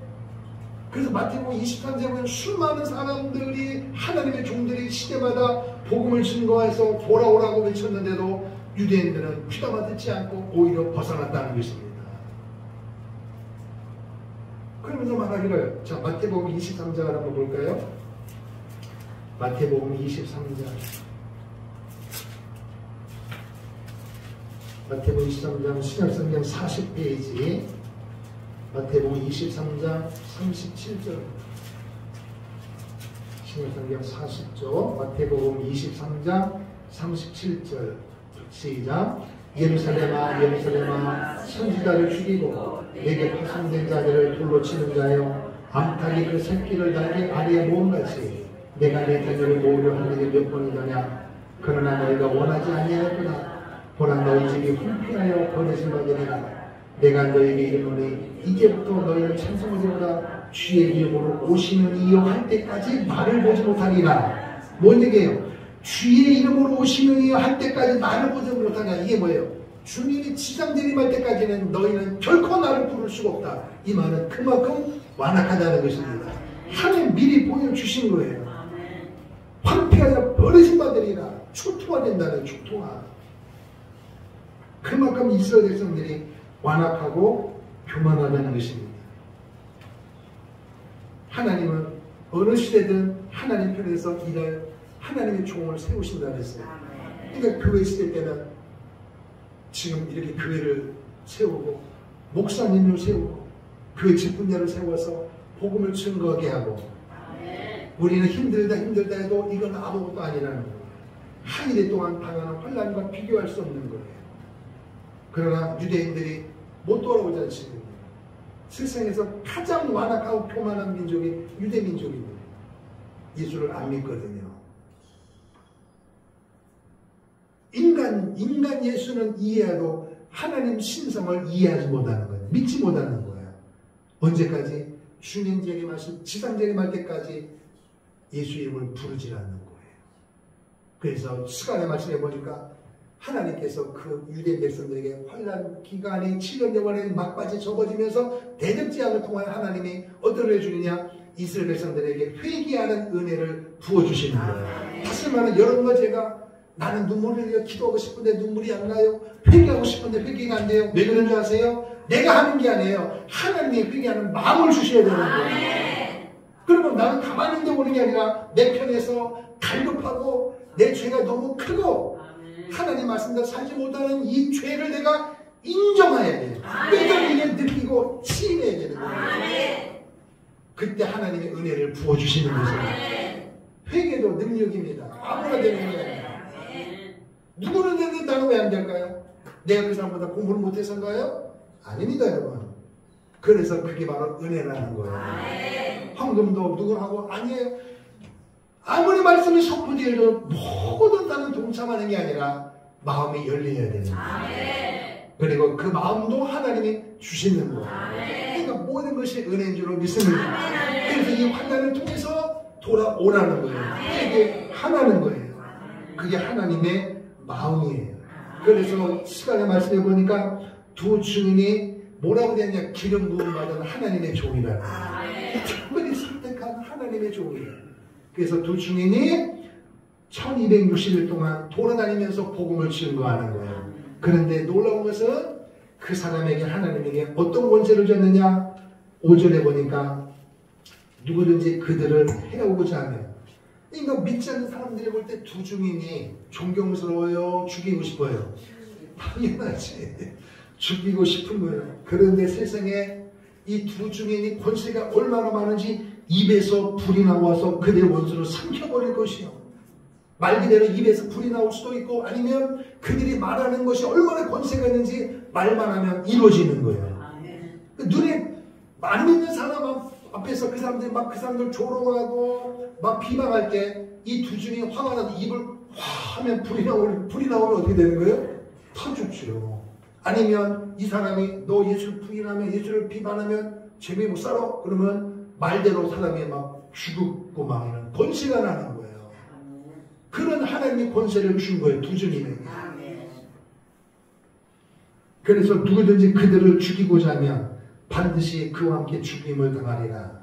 그래서 마태복음 23장에 보면 수많은 사람들이, 하나님의 종들이 시대마다 복음을 증거해서 돌아오라고 외쳤는데도 유대인들은 귀담아 듣지 않고 오히려 벗어났다는 것입니다. 그러면서 말하기를, 자 마태복음 23장을 한번 볼까요? 마태복음 23장. 마태복음 23장 신약성경 40페이지. 마태복음 23장 37절. 신약성경 40조. 마태복음 23장 37절. 시작. 예루살렘아 예루살렘아 선지자를 죽이고 내게 파송된 자들을 돌로 치는 자여, 암탉이 그 새끼를 달기 아래에 모음같이 내가 내 자녀를 모으려 하는 일이 몇 번이더냐. 그러나 너희가 원하지 아니하였구나. 보라 너희 집이 혼피하여 버려진 바되리라. 내가 너희에게 이르노니 이제부터 너희는 찬송하지보다 주의 이름으로 오시는 이여 할 때까지 말을 보지 못하리라. 뭔 얘기예요? 주의 이름으로 오시는 이여 할 때까지 말을 보지 못하냐. 이게 뭐예요? 주님이 지상 재림할 때까지는 너희는 결코 나를 부를 수가 없다. 이 말은 그만큼 완악하다는 것입니다. 하나님 미리 보여주신 거예요. 황폐하여 버려진 바되리라. 초토화된다는 초토화. 그만큼 이스라엘 백성들이 완악하고 교만하다는 것입니다. 하나님은 어느 시대든 하나님 편에서 일할 하나님의 종을 세우신다 그랬어요. 그러니까 교회 시대 때는 지금 이렇게 교회를 세우고 목사님을 세우고 그 직분자를 세워서 복음을 증거하게 하고, 우리는 힘들다 해도 이건 아무것도 아니라는 거예요. 한 일에 동안 당하는 환난과 비교할 수 없는 거예요. 그러나 유대인들이 못 돌아오지 않습니다. 세상에서 가장 완악하고 교만한 민족이 유대 민족입니다. 예수를 안 믿거든요. 인간 예수는 이해해도 하나님 신성을 이해하지 못하는 거예요. 믿지 못하는 거예요. 언제까지? 주님 재림하실 지상 재림할 때까지 예수 이름을 부르지 않는 거예요. 그래서 시간의 말씀해 보니까 하나님께서 그 유대 백성들에게 환난 기간에 7년 동안에 막바지 접어지면서 대적제한을 통하여 하나님이 어떤 은혜를 주느냐? 이스라엘 백성들에게 회개하는 은혜를 부어주시는 거예요. 다시 말하면 여러분과 제가 나는 눈물을 흘려 기도하고 싶은데 눈물이 안 나요. 회개하고 싶은데 회개가 안 돼요. 왜 그런 줄 아세요? 내가 하는 게 아니에요. 하나님이 회개하는 마음을 주셔야 되는 거예요. 그러면 나는 가만히 있는 오는 게 아니라 내 편에서 갈급하고 내 죄가 너무 크고 하나님 말씀대로 살지 못하는 이 죄를 내가 인정해야 돼요. 뼈저리게 느끼고 치유해야 되는 거예요. 그때 하나님의 은혜를 부어주시는 거죠. 회개도 능력입니다. 아무나 되는 게 아니라. 누구는 되는데 나는 왜 안 될까요? 내가 그 사람보다 공부를 못해서인가요? 아닙니다, 여러분. 그래서 그게 바로 은혜라는 거예요. 황금도 누구하고 아니에요. 아무리 말씀이 선포되어도 모든 다른 동참하는 게 아니라 마음이 열려야 되는 거예요. 그리고 그 마음도 하나님이 주시는 거예요. 그러니까 모든 것이 은혜인 줄 믿습니다. 그래서 이 환난을 통해서 돌아오라는 거예요. 이게 하나는 거예요. 그게 하나님의 마음이에요. 그래서 시간에 말씀해 보니까 두 증인이 뭐라고 되냐? 기름 부음 받은 하나님의 종이라고. 특별히 선택한 하나님의 종이에요. 그래서 두 증인이 1260일 동안 돌아다니면서 복음을 증거하는 거예요. 그런데 놀라운 것은 그 사람에게 하나님에게 어떤 권세를 줬느냐? 5절에 보니까 누구든지 그들을 해오고자 하면, 그러니까 믿지 않는 사람들이 볼 때 두 증인이 존경스러워요? 죽이고 싶어요? 당연하지. 죽이고 싶은 거예요. 그런데 세상에 이 두 증인이 권세가 얼마나 많은지 입에서 불이 나와서 그들의 원수를 삼켜버릴 것이요. 말 그대로 입에서 불이 나올 수도 있고 아니면 그들이 말하는 것이 얼마나 권세가 있는지 말만 하면 이루어지는 거예요. 눈에 안 믿는 사람 앞에서 그 사람들이 막 그 사람들 조롱하고 막 비방할 때 이 두 중에 화가 나서 입을 화 하면 불이 나오면 어떻게 되는 거예요? 터죽죠. 아니면 이 사람이 너 예수를 부인하면 예수를 비판하면 재미 못 살아? 그러면 말대로 사람이 막 죽고 막 이런 권세가 나는 거예요. 그런 하나님이 권세를 준 거예요. 두 증인에게. 그래서 누구든지 그들을 죽이고자 하면 반드시 그와 함께 죽임을 당하리라.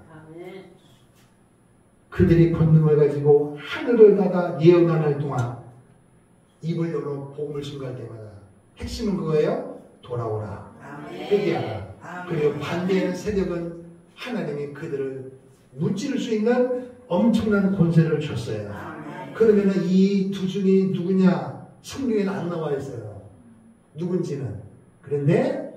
그들이 권능을 가지고 하늘을 닫아 예언하는 동안 입을 열어 복음을 증거할 때마다 핵심은 그거예요. 돌아오라. 회개하라. 그리고 반대의 세력은 하나님이 그들을 무찌를 수 있는 엄청난 권세를 줬어요. 그러면 이 두 중이 누구냐? 성경에는 안 나와 있어요. 누군지는. 그런데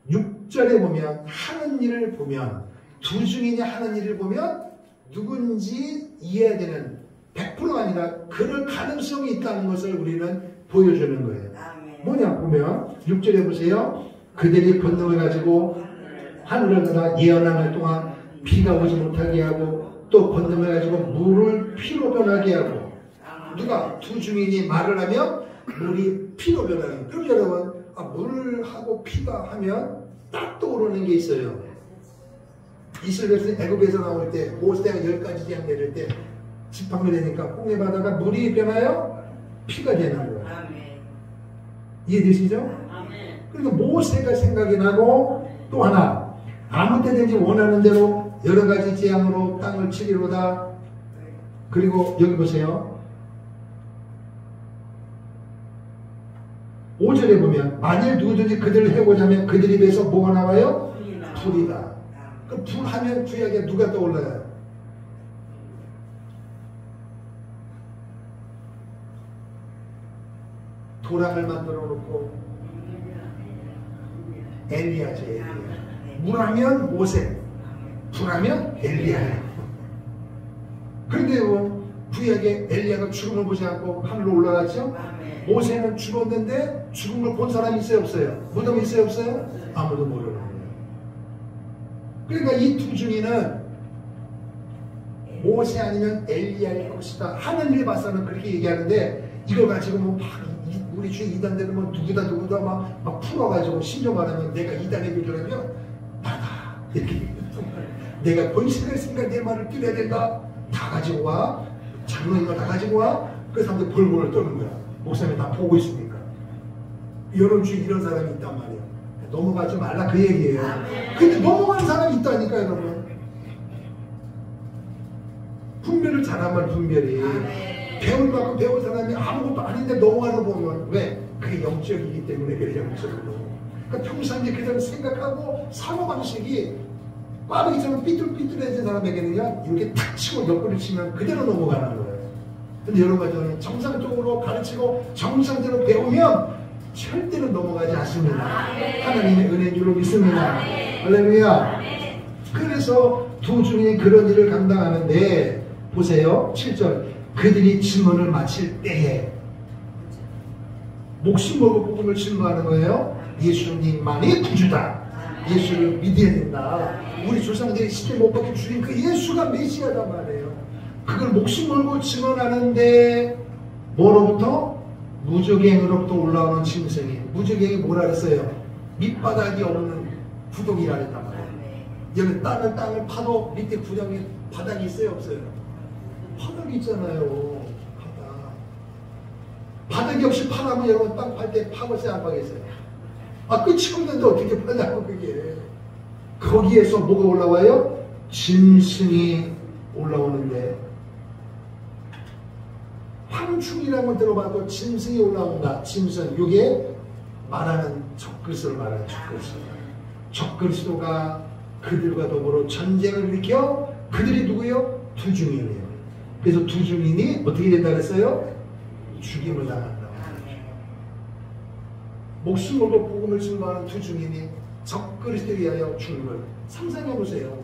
6절에 보면 하는 일을 보면 두 중이냐 하는 일을 보면 누군지 이해해야 되는 100%가 아니라 그럴 가능성이 있다는 것을 우리는 보여주는 거예요. 뭐냐 보면 6절에 보세요. 그들이 권능을 가지고 하늘을 닫아 예언하는 동안 비가 오지 못하게 하고 또 권능을 가지고 물을 피로 변하게 하고 누가 두 증인이 말을 하면 물이 피로 변하게. 그럼 여러분 물하고 피가 하면 딱 떠오르는 게 있어요. 이스라엘 백성이 애굽에서 나올 때 모세가 10가지 재앙 내릴 때 지팡이 되니까 홍해 바다가 물이 변하여 피가 되는 거예요. 이해되시죠? 그러니까 모세가 생각이 나고 또 하나 아무 때든지 원하는 대로 여러 가지 재앙으로 땅을 치리로다. 그리고 여기 보세요. 5절에 보면 만일 누구든지 그들을 해보자 하면 그들 입에서 뭐가 나와요? 불이다. 그 불하면 구약에 누가 떠올라요? 도랑을 만들어 놓고 엘리야죠. 엘리야. 물하면 모세, 불하면 엘리야예요. 그런데 구약에 엘리야가 죽음을 보지 않고 하늘로 올라갔죠? 모세는 죽었는데 죽음을 본 사람이 있어요? 없어요? 무덤이 있어요? 없어요? 아무도 모르는 거예요. 그러니까 이 두 중에는 모세 아니면 엘리야일 것이다. 하늘을 봐서는 그렇게 얘기하는데 이걸 가지고 막 우리 주의 이단들은 누구다 막 풀어가지고 심지어 말하면 내가 이단의 비교라면 나다. 이렇게 내가 권세가 있으니까 내 말을 들어야 된다. 다 가지고 와. 장로님을 다 가지고 와. 그 사람들 벌벌 떠는 거야. 목사님이 다 보고 있으니까. 여러분 중에 이런 사람이 있단 말이에요. 넘어가지 말라 그 얘기예요. 근데 넘어가는 사람이 있다니까 여러분. 분별을 잘하면 분별이 배울 만큼 배운 사람이 아무것도 아닌데 넘어가는 거 보면 왜? 그게 영적이기 때문에 그래 영적으로. 그러니까 평상시에 그대로 생각하고 사고방식이 빠르기처럼 삐뚤삐뚤해진 사람에게는요 이렇게 탁 치고 옆구리 치면 그대로 넘어가는 거예요. 근데 여러분 저는 정상적으로 가르치고 정상적으로 배우면 절대로 넘어가지 않습니다. 하나님의 은혜인 줄로 믿습니다. 할렐루야. 그래서 두 중인이 그런 일을 감당하는데 보세요. 7절 그들이 증언을 마칠 때에 목숨 걸고 복음을 증거하는 거예요. 예수님만이 구주다. 예수를 믿어야 된다. 우리 조상들이 십자가에 못 박혀 죽인 그 예수가 메시아단 말이에요. 그걸 목숨 걸고 증언하는데 뭐로부터? 무적행으로부터 올라오는 짐승이. 무적행이 뭐라 그랬어요? 밑바닥이 없는 구덩이라 그랬단 말이에요. 여기 땅을 파도 밑에 구덩이 바닥이 있어요 없어요? 바닥이 있잖아요. 바닥이 없이 파라면 여러분 땅 팔 때 파겠어요 안 파겠어요? 끝이 없는데 어떻게 파냐고 그게. 거기에서 뭐가 올라와요? 짐승이 올라오는데 황충이라는 걸 들어봐도 짐승이 올라온다. 짐승 이게 말하는 적그리스도를 말하는 적그리스도. 적그리스도가 그들과 더불어 전쟁을 일으켜 그들이 누구예요? 두 중인이에요. 그래서 두 중인이 어떻게 된다 그랬어요? 죽임을 당한다. 목숨 걸고 복음을 증거하는 두 중인이 적그리스도에 의하여 죽는 걸 상상해 보세요.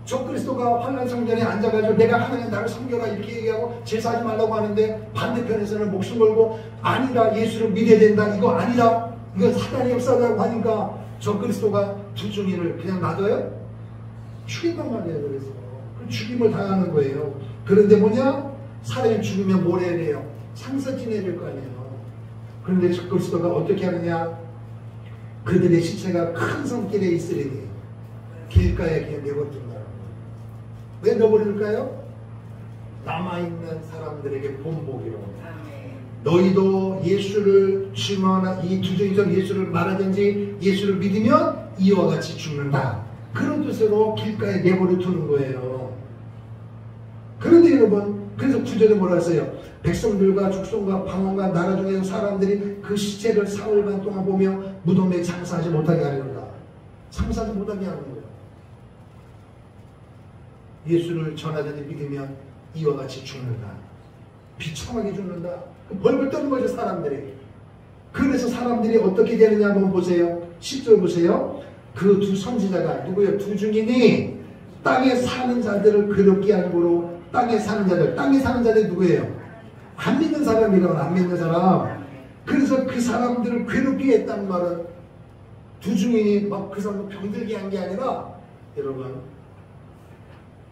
적그리스도가 환난 성전에 앉아가지고 내가 하나님 나를 섬겨라 이렇게 얘기하고 제사하지 말라고 하는데 반대편에서는 목숨 걸고 아니다 예수를 믿어야 된다 이거 아니다 이건 사단의 역사라고 하니까 적그리스도가 두 중인을 그냥 놔둬요? 죽인단 말이에요. 그래서 죽임을 당하는 거예요. 그런데 뭐냐? 사람이 죽으면 뭘 해야 돼요? 상서 지내야 될 거 아니에요. 그런데 적그리스도가 어떻게 하느냐? 그들의 시체가 큰 성길에 있으리니 길가에 그냥 내버려둔다. 왜 내버려둘까요? 남아있는 사람들에게 본보기로 너희도 예수를 증언하 이 두 중에서 예수를 말하든지 예수를 믿으면 이와 같이 죽는다. 그런 뜻으로 길가에 내버려 두는 거예요. 그런데 여러분 그래서 구절에 뭐라 했어요? 백성들과 죽송과 방언과 나라 중에 사람들이 그 시체를 사흘반 동안 보며 무덤에 장사하지 못하게 하려다. 장사하지 못하게 하는 거예요. 예수를 전하든지 믿으면 이와 같이 죽는다. 비참하게 죽는다. 벌벌 떠는 거죠 사람들이. 그래서 사람들이 어떻게 되느냐 한번 보세요. 10절 보세요. 그 두 선지자가 누구예요? 두 중인이 땅에 사는 자들을 괴롭게 함으로 땅에 사는 자들. 땅에 사는 자들이 누구예요? 안 믿는 사람이라면 안 믿는 사람. 그래서 그 사람들을 괴롭게 했다는 말은 두 중인이 막 그 사람을 병들게 한 게 아니라 여러분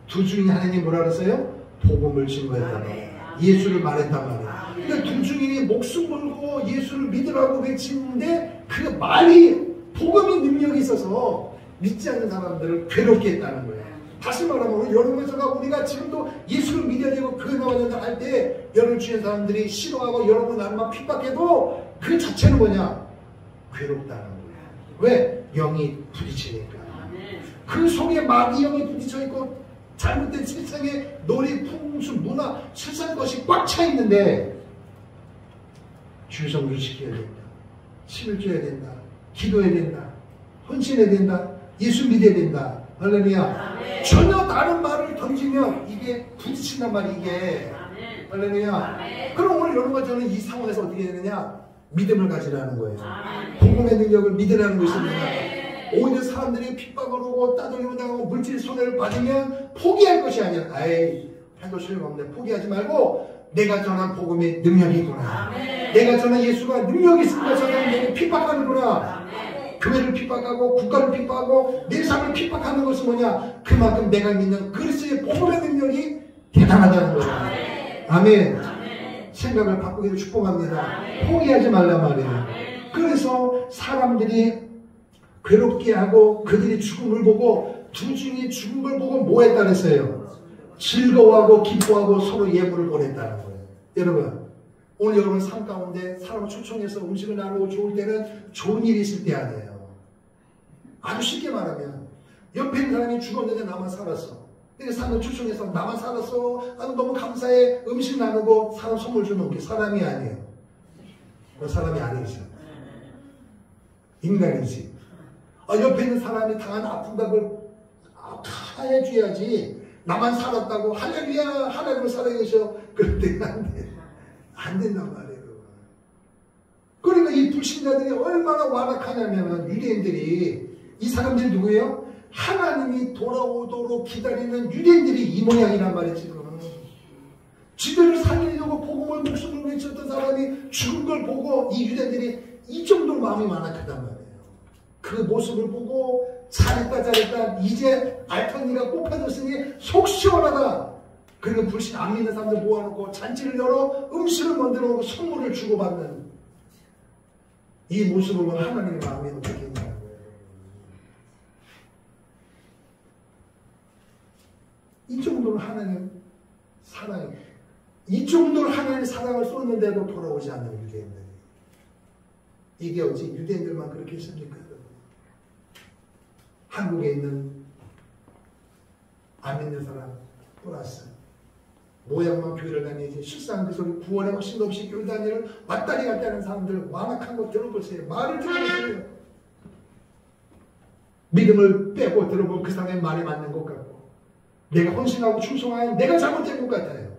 두 중인이 하나님 뭐라 그랬어요? 복음을 증거했단 말이에요. 예수를 말했단 말이에요. 그러니까 두 중인이 목숨 걸고 예수를 믿으라고 외치는데 그 말이 복음의 능력이 있어서 믿지 않는 사람들을 괴롭게 했다는 거예요. 다시 말하면 여러분에서가 우리가 지금도 예수를 믿어야 되고 그거 나와야 된다 할 때 여러분 주위의 사람들이 싫어하고 여러분 나를 핍박해도 그 자체는 뭐냐? 괴롭다는 거예요. 왜? 영이 부딪히니까. 그 속에 마귀 영이 부딪혀 있고 잘못된 세상의 놀이, 풍수, 문화, 세상 것이 꽉 차 있는데 주성을 지켜야 된다. 힘을 줘야 된다. 기도해야 된다. 헌신해야 된다. 예수 믿어야 된다. 할렐루야. 전혀 다른 말을 던지면 이게 부딪힌단 말이 이게. 할렐루야. 그럼 오늘 여러분과 저는 이 상황에서 어떻게 되느냐? 믿음을 가지라는 거예요. 복음의 능력을 믿으라는 것입니다. 오히려 사람들이 핍박을 오고 따돌림을 당하고 물질 손해를 받으면 포기할 것이 아니라 아이 해도 소용없네. 포기하지 말고 내가 전한 복음의 능력이 있구나. 내가 전한 예수가 능력이 있으니까 저는 핍박하는구나. 교회를 핍박하고 국가를 핍박하고 내 삶을 핍박하는 것은 뭐냐? 그만큼 내가 믿는 그리스도의 복음의 능력이 대단하다는 거예요. 아멘. 생각을 바꾸기를 축복합니다. 포기하지 말란 말이에요. 그래서 사람들이 괴롭게 하고 그들이 죽음을 보고 두 중이 죽은 걸 보고 뭐 했다 그랬어요? 즐거워하고 기뻐하고 서로 예물을 보냈다는 거예요. 여러분, 오늘 여러분 삶 가운데 사람을 초청해서 음식을 나누고 좋을 때는 좋은 일이 있을 때 아니에요. 아주 쉽게 말하면 옆에 있는 사람이 죽었는데 나만 살았어. 근데 사람을 초청해서 나만 살았어. 나는 너무 감사해. 음식 나누고 사람 선물 주는 게 사람이 아니에요. 그 사람이 아니죠. 인간이지. 옆에 있는 사람이 당한 아픔과 그걸 다 해줘야지. 나만 살았다고 할렐루야 하나님을 살아계셔. 그런데 안 돼. 안 된단 말이에요. 그러니까 이 불신자들이 얼마나 완악하냐면 유대인들이 이 사람들이 누구예요? 하나님이 돌아오도록 기다리는 유대인들이 이 모양이란 말이에요. 지금 지들을 살리려고 복음을 목숨을 외쳤던 사람이 죽은 걸 보고 이 유대인들이 이 정도로 마음이 완악하단 말이에요. 그 모습을 보고 잘했다 이제 알턴니가 뽑혀졌으니 속 시원하다. 그리고 불신 안 믿는 사람들 모아놓고 잔치를 열어 음식을 만들어 놓고 선물을 주고받는 이 모습을 보면 하나님의 마음이 어떻게 있냐는 거예요. 이 정도로 하나님 사랑이, 이 정도로 하나님의 사랑을 쏟는데도 돌아오지 않는 유대인들이. 이게 어찌 유대인들만 그렇게 했습니까? 한국에 있는 안 믿는 사람 플러스 모양만 교회를 다니지 실상 그 소리 구원에 확신도 없이 교회 다니는 왔다리 갔다 하는 사람들 완악한 거 들어보세요. 말을 들어보세요. 믿음을 빼고 들어보면 그 사람의 말이 맞는 것 같고 내가 헌신하고 충성하면 내가 잘못된 것 같아요.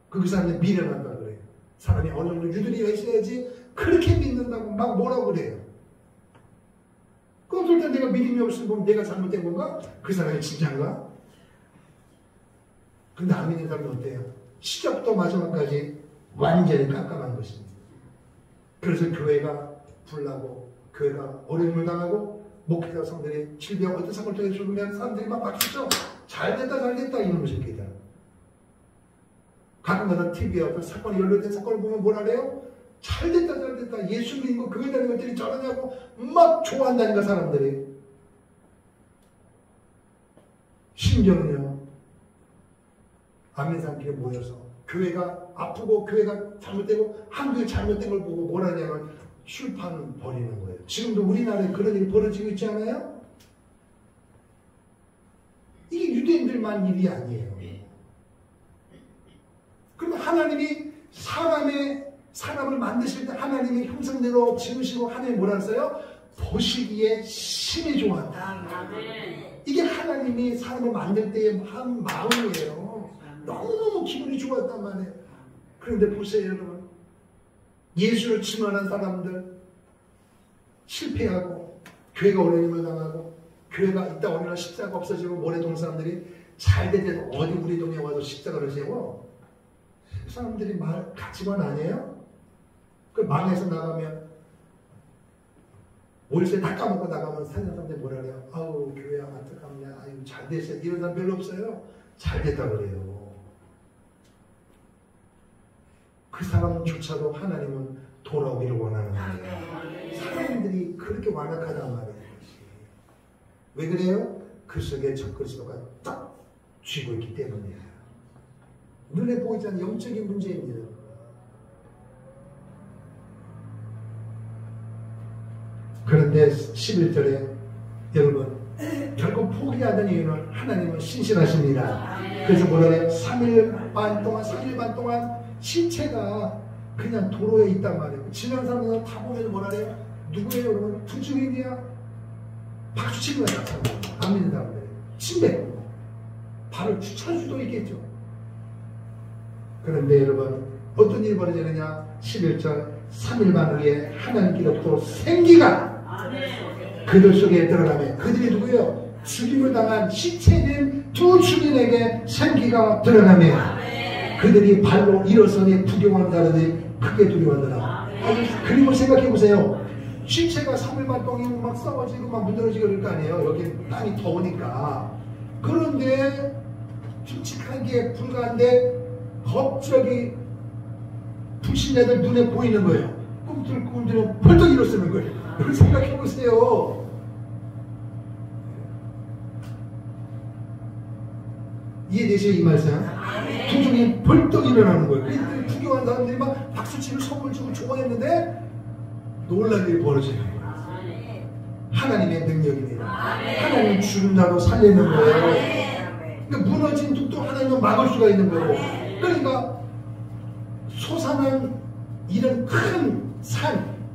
그 사람의 미련한다 그래요. 사람이 어느 정도 유두리가 있어야지 그렇게 믿는다고 막 뭐라고 그래요. 그럼 그럴 때 내가 믿음이 없으면 내가 잘못된 건가? 그 사람이 진짜인가? 근데 안 믿는 사람은 어때요? 시작부터 마지막까지 완전히 깜깜한 것입니다. 그래서 교회가 불나고 교회가 어려움을 당하고 목회자 성들이 질병 어떤 상을 통해 죽으면 사람들이 막 박수쳐 잘됐다 이놈의 새끼들. 가끔가다 TV에 어떤 사건이 연루된 사건을 보면 뭐라 그래요? 잘됐다 예수 믿고 교회 다니는 것들이 저러냐고 막 좋아한다니까 사람들이. 심지어는요 안 믿는 사람들이 모여서 교회가 아프고 교회가 잘못되고 한국이 잘못된 걸 보고 뭐라냐면 술판 벌이는 거예요. 지금도 우리나라에 그런 일이 벌어지고 있지 않아요? 이게 유대인들만 일이 아니에요. 그러면 하나님이 사람을 만드실 때 하나님의 형상대로 지으시고 하나님이 뭐라 했어요? 보시기에 심히 좋았다. 이게 하나님이 사람을 만들 때의 한 마음이에요. 너무너무 기분이 좋았단 말이에요. 그런데 보세요 여러분. 예수를 증언한 사람들 실패하고 교회가 어려움을 당하고 교회가 있다 어느 날 십자가 없어지고 모래동 사람들이 잘되면 어디 우리 동에 와서 십자가를 세워? 그 사람들이 가치관 아니에요? 그 망해서 나가면 월세 다 까먹고 나가면 사는 사람들이 뭐라 그래요? 아우 교회야 어떡하냐 아유 잘됐어요. 이런 사람 별로 없어요. 잘됐다 그래요. 그 사람조차도 하나님은 돌아오기를 원하는 거예요. 사람들이 그렇게 완악하단 말이에요. 왜 그래요? 그 속에 적그리스도가 딱 쥐고 있기 때문이에요. 눈에 보이지 않는 영적인 문제입니다. 그런데 11절에 여러분 결국 포기하던 이유는 하나님은 신실하십니다. 그래서 뭐라 해요? 3일 반 동안 신체가 그냥 도로에 있단 말이에요. 지나가는 사람들 다 보면 뭐라 해요? 누구예요 여러분? 투주인이야? 박수 치는 거야. 안 믿는 사람들. 침대. 발을 추천할 수도 있겠죠. 그런데 여러분 어떤 일이 벌어지느냐? 11절 3일 반 후에 하나님께로부터 생기가 그들 속에 들어가면 그들이 누구예요? 죽임을 당한 시체된 두 주민에게 생기가 들어가면 그들이 발로 일어서니 부경한 자들이 크게 두려워하더라. 그리고 생각해보세요. 시체가 3일 반 동안 막 썩어지고 막 무너지고 그럴 거 아니에요. 여기 땅이 더우니까. 그런데 끔찍하게 불가한데 갑자기 불신자들 눈에 보이는 거예요. 꿈틀꿈틀 벌떡 일어서는 거예요. 그걸 생각해보세요. 이해되세요? 이 말씀? 두 중이 벌떡 일어나는 거예요. 그랬더니 구경한 사람들이 막 박수치고 선물 주고 좋아했는데 놀랄 일이 벌어지는 거예요. 하나님의 능력입니다. 하나님 죽는다고 살리는 거예요. 그러니까 무너진 뚝도 하나님은 막을 수가 있는 거고, 그러니까 솟아난 이런 큰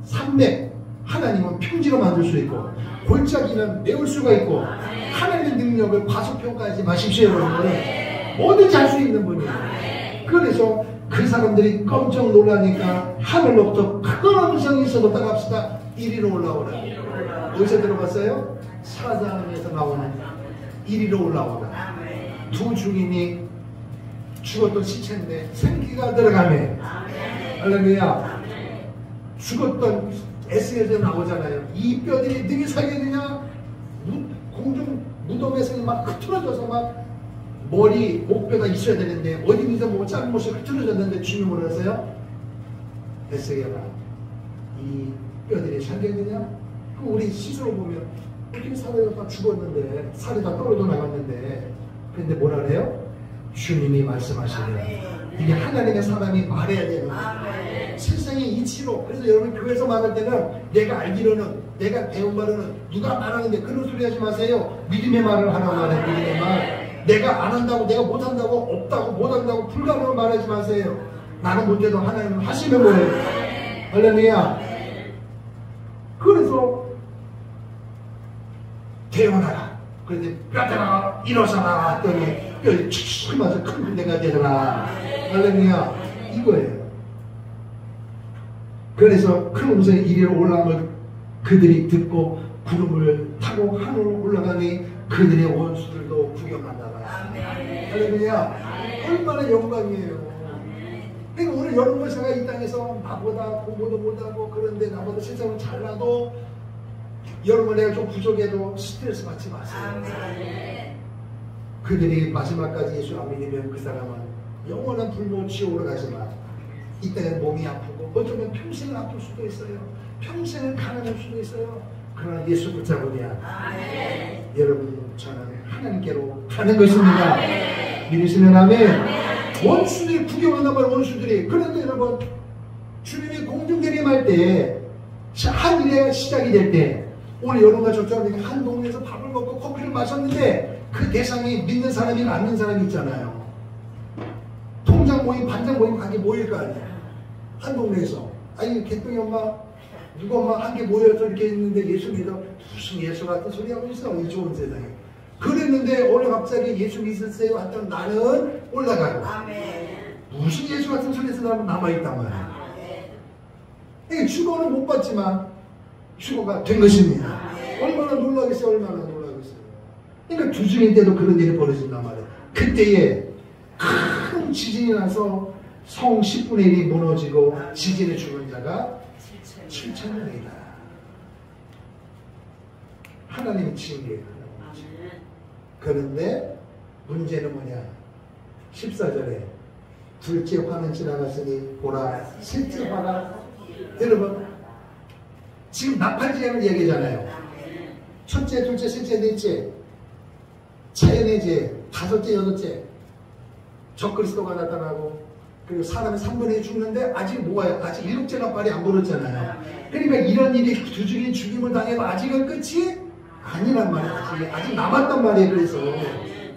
산맥 하나님은 평지로 만들 수 있고, 골짜기는 메울 수가 있고, 하나님의 능력을 과소평가하지 마십시오. 여러분, 뭐든지 할 수 있는 분이에요. 그래서 그 사람들이 깜짝 놀라니까 하늘로부터 큰 음성이 있어도 따라합시다. 이리로 올라오라. 어디서 들어봤어요? 사장에서 나오는 이리로 올라오라. 두 중인이 죽었던 시체인데 생기가 들어가네. 할렐루야. 죽었던 에스겔에서 나오잖아요. 이 뼈들이 능히 살겠느냐? 공중 무덤에서 막 흐트러져서 막 머리, 목뼈가 있어야 되는데 어디서 뭐 잘못이 흐트러졌는데 주님이 뭐라 하세요? 에스겔아, 이 뼈들이 살겠느냐? 그 우리 스스로 보면 어떻게 살아요? 다 죽었는데 살이 다 떨어져 나갔는데, 근데 뭐라 그래요? 주님이 말씀하시면 이게 하나님의 사람이 말해야 되는 거예요. 세상의 이치로. 그래서 여러분 교회에서 말할 때는 내가 알기로는, 내가 배운 말로는, 누가 말하는데 그런 소리 하지 마세요. 믿음의 말을 하나 말해. 믿음의 말. 내가 안 한다고, 내가 못 한다고, 없다고, 못 한다고, 불가능을 말하지 마세요. 나는 못해도 하나님은 하시는 거예요. 할렐루야. 그래서 태어나라. 그런데 뼈대가 일어서라 했더니 뼈에 축축 맞아 큰 군대가 되더라. 할렐루야. 이거예요. 그래서 큰 음성이 이리로 올라오면 그들이 듣고 구름을 타고 하늘로 올라가니 그들의 원수들도 구경한다. 할렐루야. 얼마나 영광이에요. 그러니까 오늘 여러분 제가 이 땅에서 나보다 공부도 못하고 그런데 나보다 세상을 잘나도 여러분 내가 좀 부족해도 스트레스 받지 마세요. 그들이 마지막까지 예수 안 믿으면 그 사람은 영원한 불모 지옥으로 가지만 이 땅에 몸이 아프고 어쩌면 평생을 아플 수도 있어요. 평생을 가난할 수도 있어요. 그러나 예수 붙잡으면 여러분 저는 하나님께로 가는 것입니다. 믿으시면 아멘. 원수들이 구경한단 말이에요. 원수들이. 그런데 여러분 주님이 공중대림할 때 한 일에 시작이 될 때 오늘 여러분과 저처럼 한 동네에서 밥을 먹고 커피를 마셨는데 그 대상이 믿는 사람이나 안 믿는 사람이 있잖아요. 통장 모임, 반장 모임 가게 모일 거 아니에요. 한 동네에서. 아니 개똥이 엄마 누구 엄마 한 개 모여서 이렇게 있는데 예수 믿어. 무슨 예수 같은 소리 하고 있어. 이 좋은 세상에. 그랬는데 오늘 갑자기 예수 믿으세요 했던 나는 올라가고 무슨 예수 같은 소리에서 나는 남아있단 말이에요. 죽어는 못 봤지만 죽어가 된 것입니다. 얼마나 놀라겠어요. 얼마나 놀라겠어요. 그러니까 주중일 때도 그런 일이 벌어진단 말이에요. 그때에 큰 지진이 나서 성 10분의 1이 무너지고 지진에 죽은 자가 7,000명이다. 하나님이 치는 게 그런데 문제는 뭐냐? 14절에 둘째 화는 지나갔으니 보라 셋째 화가. 여러분 지금 나팔제를 얘기잖아요. 첫째, 둘째, 셋째, 넷째 자연의 죄, 다섯째, 여섯째 적그리스도가 나타나고 그리고 사람이 3분의 1 죽는데 아직 뭐예요? 아직 일곱째 나팔이 안 불었잖아요. 그러니까 이런 일이 두중이 죽임을 당해도 아직은 끝이 아니란 말이에요. 아직 남았단 말이에요. 그래서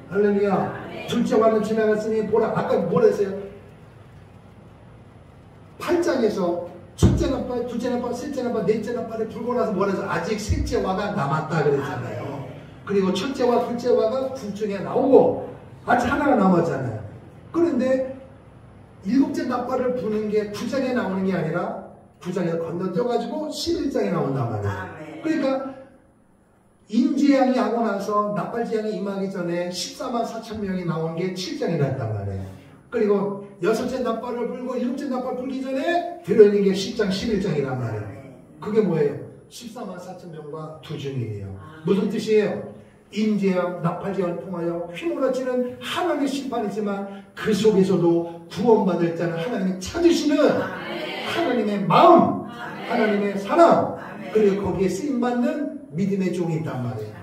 할렐루야. 둘째 화는 지나갔으니 보라. 아까 뭐라 했어요? 8장에서 첫째 나팔, 둘째 나팔, 셋째 나팔, 넷째 나팔이 불고 나서 뭐라 해서 아직 셋째 화가 남았다 그랬잖아요. 그리고 첫째 화, 둘째 화가 둘 중에 나오고 아직 하나가 남았잖아요. 그런데 일곱째 나팔을 부는 게 9장에 나오는 게 아니라 9장에 건너뛰어가지고 11장에 나온단 말이에요. 그러니까 인재양이 하고 나서 나팔재앙이 임하기 전에 14만 4천 명이 나온 게 7장이라 했단 말이에요. 그리고 여섯째 나팔을 불고 일곱째 나팔 불기 전에 들어있는 게 10장, 11장이란 말이에요. 그게 뭐예요? 14만 4천 명과 두 중이에요. 무슨 뜻이에요? 인재양, 나팔재앙을 통하여 휘몰아치는 하나님의 심판이지만 그 속에서도 구원받을 자는 하나님이 찾으시는 하나님의 마음, 하나님의 사랑, 그리고 거기에 쓰임받는 믿음의 종이 있단 말이에요.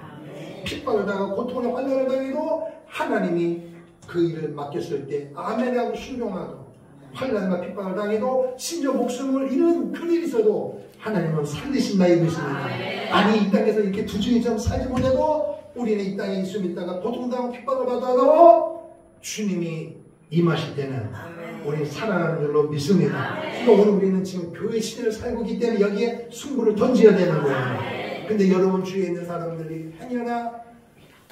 핍박을 당하고 고통을 환난을 당해도 하나님이 그 일을 맡겼을 때 아멘하고 순종하고 환난과 핍박을 당해도 심지어 목숨을 잃은 큰일이 있어도 하나님은 살리신다 이것입니다. 아니 이 땅에서 이렇게 두중이처럼 살지 못해도 우리는 이 땅에 있음 있다가 고통당하고 핍박을 받아도 주님이 임하실 때는 우리는 살아나는 줄로 믿습니다. 그러니까 오늘 우리는 지금 교회 시대를 살고 있기 때문에 여기에 승부를 던져야 되는 거예요. 근데 여러분 주위에 있는 사람들이 행여나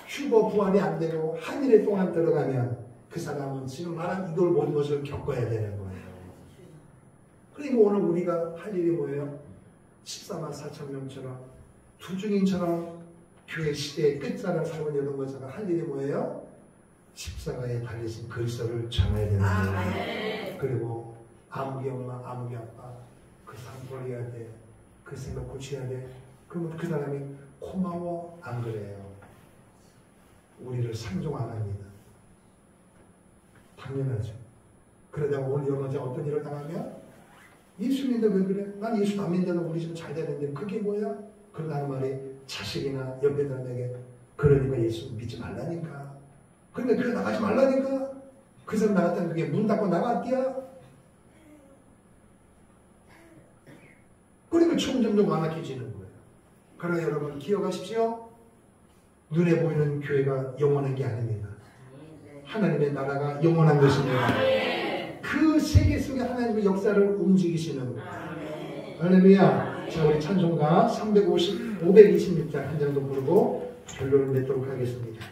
휴거 부활이 안 되고 한 일에 동안 들어가면 그 사람은 지금 말한 이걸 모든 것을 겪어야 되는 거예요. 그리고 오늘 우리가 할 일이 뭐예요? 14만 4천 명처럼 두중인처럼 교회 시대의 끝자락을 살고 있는 것처럼 할 일이 뭐예요? 십자가에 달리신 그리스도를 전해야 되는 거예요. 그리고 아무개 엄마, 아무개 아빠 그 사람 돌려야 돼. 그 생각 고쳐야 돼. 그러면 그 사람이 고마워 안 그래요? 우리를 상종 안 합니다. 당연하죠. 그러다가 오늘 여러분 어떤 일을 당하면 예수 믿는데 왜 그래? 난 예수 안 믿는다고 우리 집 잘 되는데 그게 뭐야? 그러다는 말이 자식이나 옆에 사람에게 그러니까 예수 믿지 말라니까. 그런데 그래 나가지 말라니까. 그 사람 나갔다는 그게 문 닫고 나갔디야. 그러니까 점점 완악해지는 거예요. 그러나 여러분 기억하십시오. 눈에 보이는 교회가 영원한 게 아닙니다. 하나님의 나라가 영원한 것입니다. 그 세계 속에 하나님의 역사를 움직이시는 거예요. 할렐루야. 자, 우리 찬송가 526장 한 장도 부르고 결론을 맺도록 하겠습니다.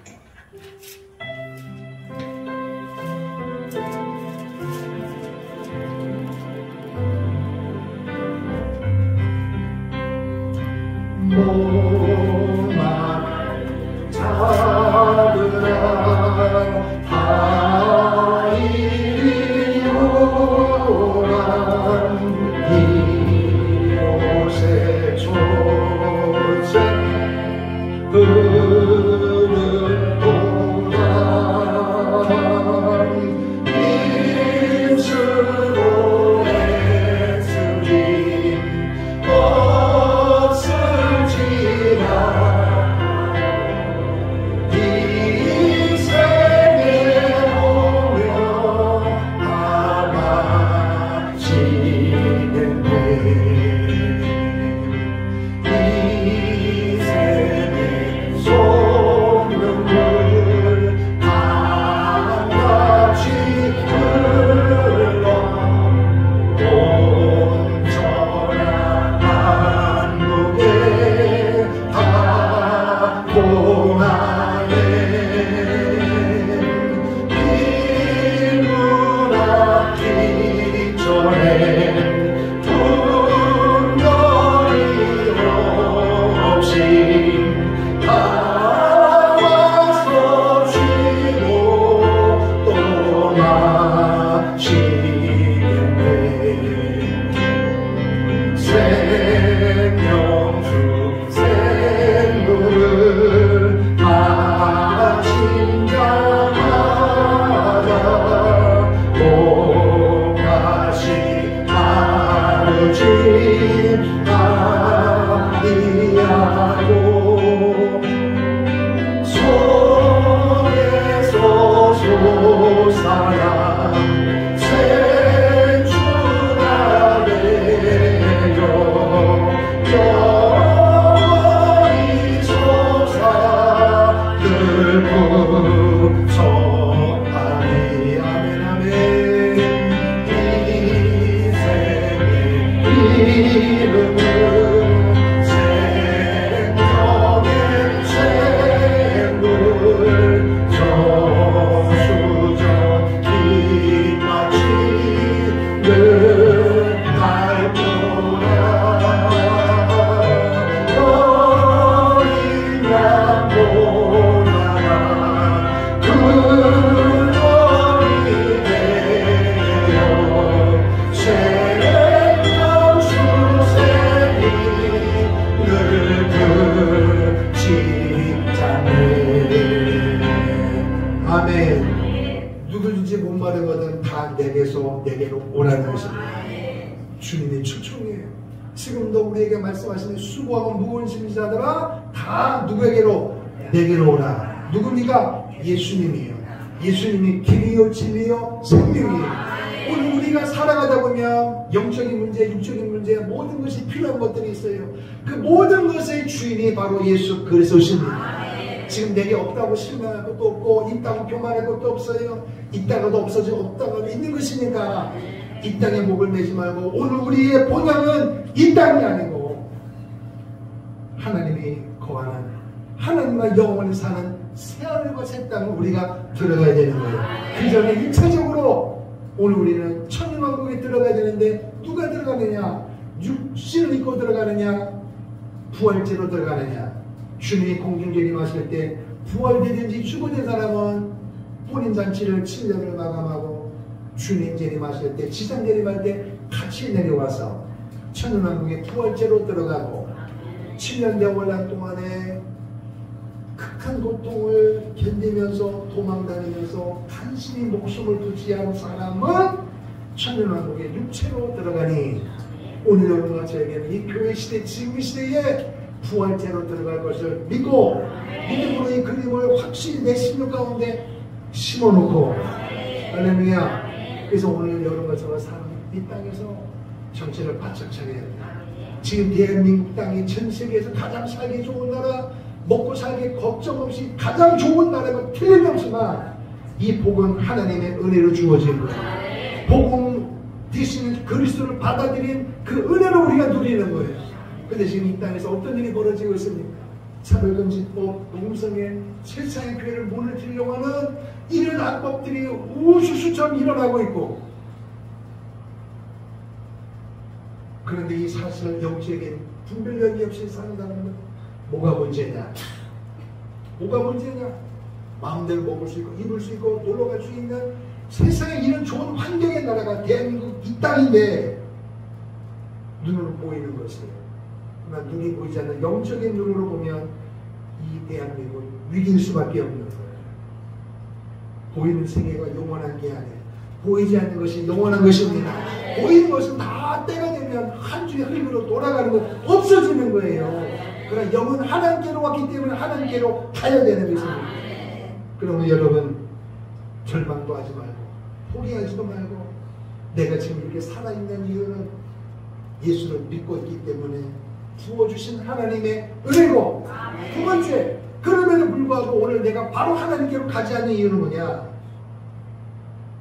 누구든지 목마르거든 다 내게로 오라는 것입니다. 주님의 초청이에요. 지금도 우리에게 말씀하시는 수고하고 무거운 짐진 자들아 다 누구에게로? 내게로 오라. 누굽니까? 예수님이에요. 예수님이 길이요 진리요 생명이에요. 오늘 우리가 살아가다 보면 영적인 문제, 육적인 문제, 모든 것이 필요한 것들이 있어요. 그 모든 것의 주인이 바로 예수 그리스도십니다. 지금 내게 없다고 실망할 것도 없고 있다고 교만할 것도 없어요. 있다가도 없어지고 없다가도 있는 것이니까 이 땅에 목을 매지 말고 오늘 우리의 본향은 이 땅이 아니고 하나님이 거하는 하나님과 영원히 사는 새하늘과 새 땅을 우리가 들어가야 되는 거예요. 그 전에 1차적으로 오늘 우리는 천년왕국에 들어가야 되는데 누가 들어가느냐? 육신을 입고 들어가느냐? 부활제로 들어가느냐? 주님이 공중재림하실 때 부활되든지 죽어든 사람은 혼인잔치를 7년을 마감하고 주님 재림하실 때 지상 재림할 때 같이 내려와서 천년왕국에 부활제로 들어가고 7년 대원란 동안에 극한 고통을 견디면서 도망다니면서 간신히 목숨을 부지한 사람은 천년왕국에 육체로 들어가니 오늘 여러분과 저에게는 이 교회 시대 지금 시대에 부활제로 들어갈 것을 믿고 믿음으로 이 그림을 확실히 내 심령 가운데 심어놓고 할렐루야. 그래서 오늘 여러분과 저가 사는 이 땅에서 정체를 바짝 차려야 합니다. 지금 대한민국 땅이 전 세계에서 가장 살기 좋은 나라, 먹고 살기 걱정 없이 가장 좋은 나라가 틀림없지만 이 복은 하나님의 은혜로 주어진 거예요. 복음 대신 그리스도를 받아들인 그 은혜로 우리가 누리는 거예요. 근데 지금 이 땅에서 어떤 일이 벌어지고 있습니까? 차별금지법, 농성에 세상의 교회를 무너뜨리려고 하는 이런 악법들이 우수수처럼 일어나고 있고, 그런데 이 사실을 영적인 분별력이 없이 산다는 건 뭐가 문제냐? 뭐가 문제냐? 마음대로 먹을 수 있고 입을 수 있고 놀러 갈 수 있는 세상에 이런 좋은 환경의 나라가 대한민국 이 땅인데 눈으로 보이는 것이에요. 그러나 눈이 보이지 않는 영적인 눈으로 보면 이 대한민국은 위기일 수밖에 없는 거예요. 보이는 세계가 영원한 게 아니에요. 보이지 않는 것이 영원한 것입니다. 보이는 것은 다 때가 되면 한 주의 흐름으로 돌아가는 것 없어지는 거예요. 그러나 영은 하나님께로 왔기 때문에 하나님께로 가야 되는 것입니다. 그러면 여러분 절망도 하지 말고 포기하지도 말고 내가 지금 이렇게 살아있는 이유는 예수를 믿고 있기 때문에 부어주신 하나님의 은혜고, 두 번째, 그럼에도 불구하고 오늘 내가 바로 하나님께로 가지 않는 이유는 뭐냐?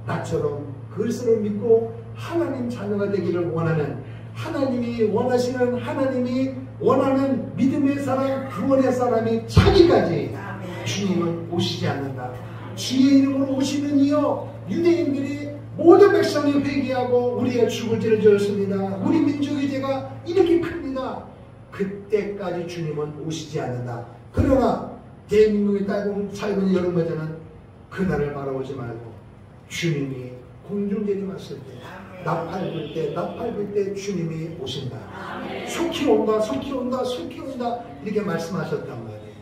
나처럼 그리스도를 믿고 하나님 자녀가 되기를 원하는, 하나님이 원하시는, 하나님이 원하는 믿음의 사람, 구원의 사람이 차기까지 주님은 오시지 않는다. 주의 이름으로 오시는 이여 유대인들이 모든 백성이 회개하고 우리가 죽을 죄를 지었습니다. 우리 민족의 죄가 이렇게 큽니다. 그때까지 주님은 오시지 않는다. 그러나 대한민국의 딸공 살고 있는 여러분들은 그날을 바라보지 말고 주님이 공중재림하실 때, 나팔 불 때 주님이 오신다. 속히 온다, 속히 온다, 속히 온다, 이렇게 말씀하셨단 말이에요.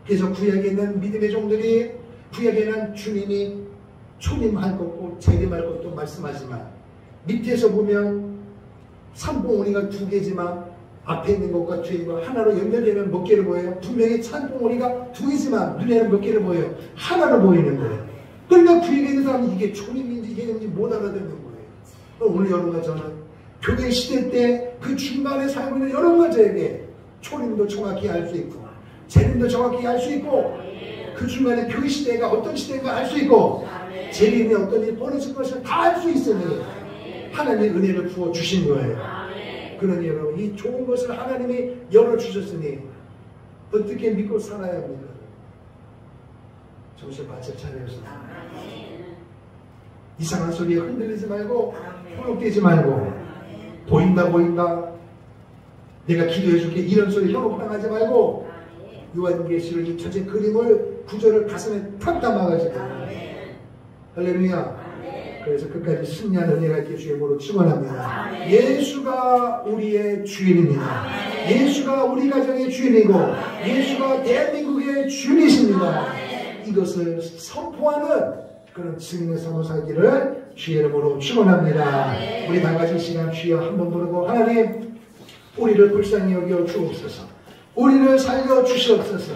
그래서 구약에는 믿음의 종들이, 구약에는 주님이 초림할 것고 재림할 것도 말씀하지만 밑에서 보면 산봉우리가 두 개지만 앞에 있는 것과 뒤에 있는 것 하나로 연결되면 몇 개를 보여요? 분명히 산봉우리가 두 개지만 눈에는 몇 개를 보여요? 하나로 보이는 거예요. 그러니까 구약에 있는 사람이 이게 초림인지 이게 뭔지 못 알아듣는 거예요. 오늘 여러분과 저는 교회 시대 때 그 중간에 살고 있는 여러분과 저에게 초림도 정확히 알 수 있고 재림도 정확히 알 수 있고 그 중간에 교회 시대가 어떤 시대인가 알 수 있고 재림이 어떤 일이 벌어질 것을 다 알 수 있으니 하나님의 은혜를 부어주신 거예요. 그러니 여러분 이 좋은 것을 하나님이 열어주셨으니 어떻게 믿고 살아야 합니까? 정신 바짝 차려서 이상한 소리에 흔들리지 말고 현혹되지 말고 보인다 내가 기도해줄게 이런 소리 현혹당하지 말고 요한계시록 이 전체 그림을 구절을 가슴에 탁 담아가지고 할렐루야. 그래서 끝까지 승리한 은혜가 있게 주의 이름으로 축원합니다. 예수가 우리의 주인입니다. 예수가 우리 가정의 주인이고 예수가 대한민국의 주인이십니다. 이것을 선포하는 그런 증인의 삶을 살기를 주의 이름으로 축원합니다. 우리 다 같이 시간 주여 한번 부르고 하나님 우리를 불쌍히 여겨 주옵소서. 우리를 살려 주시옵소서.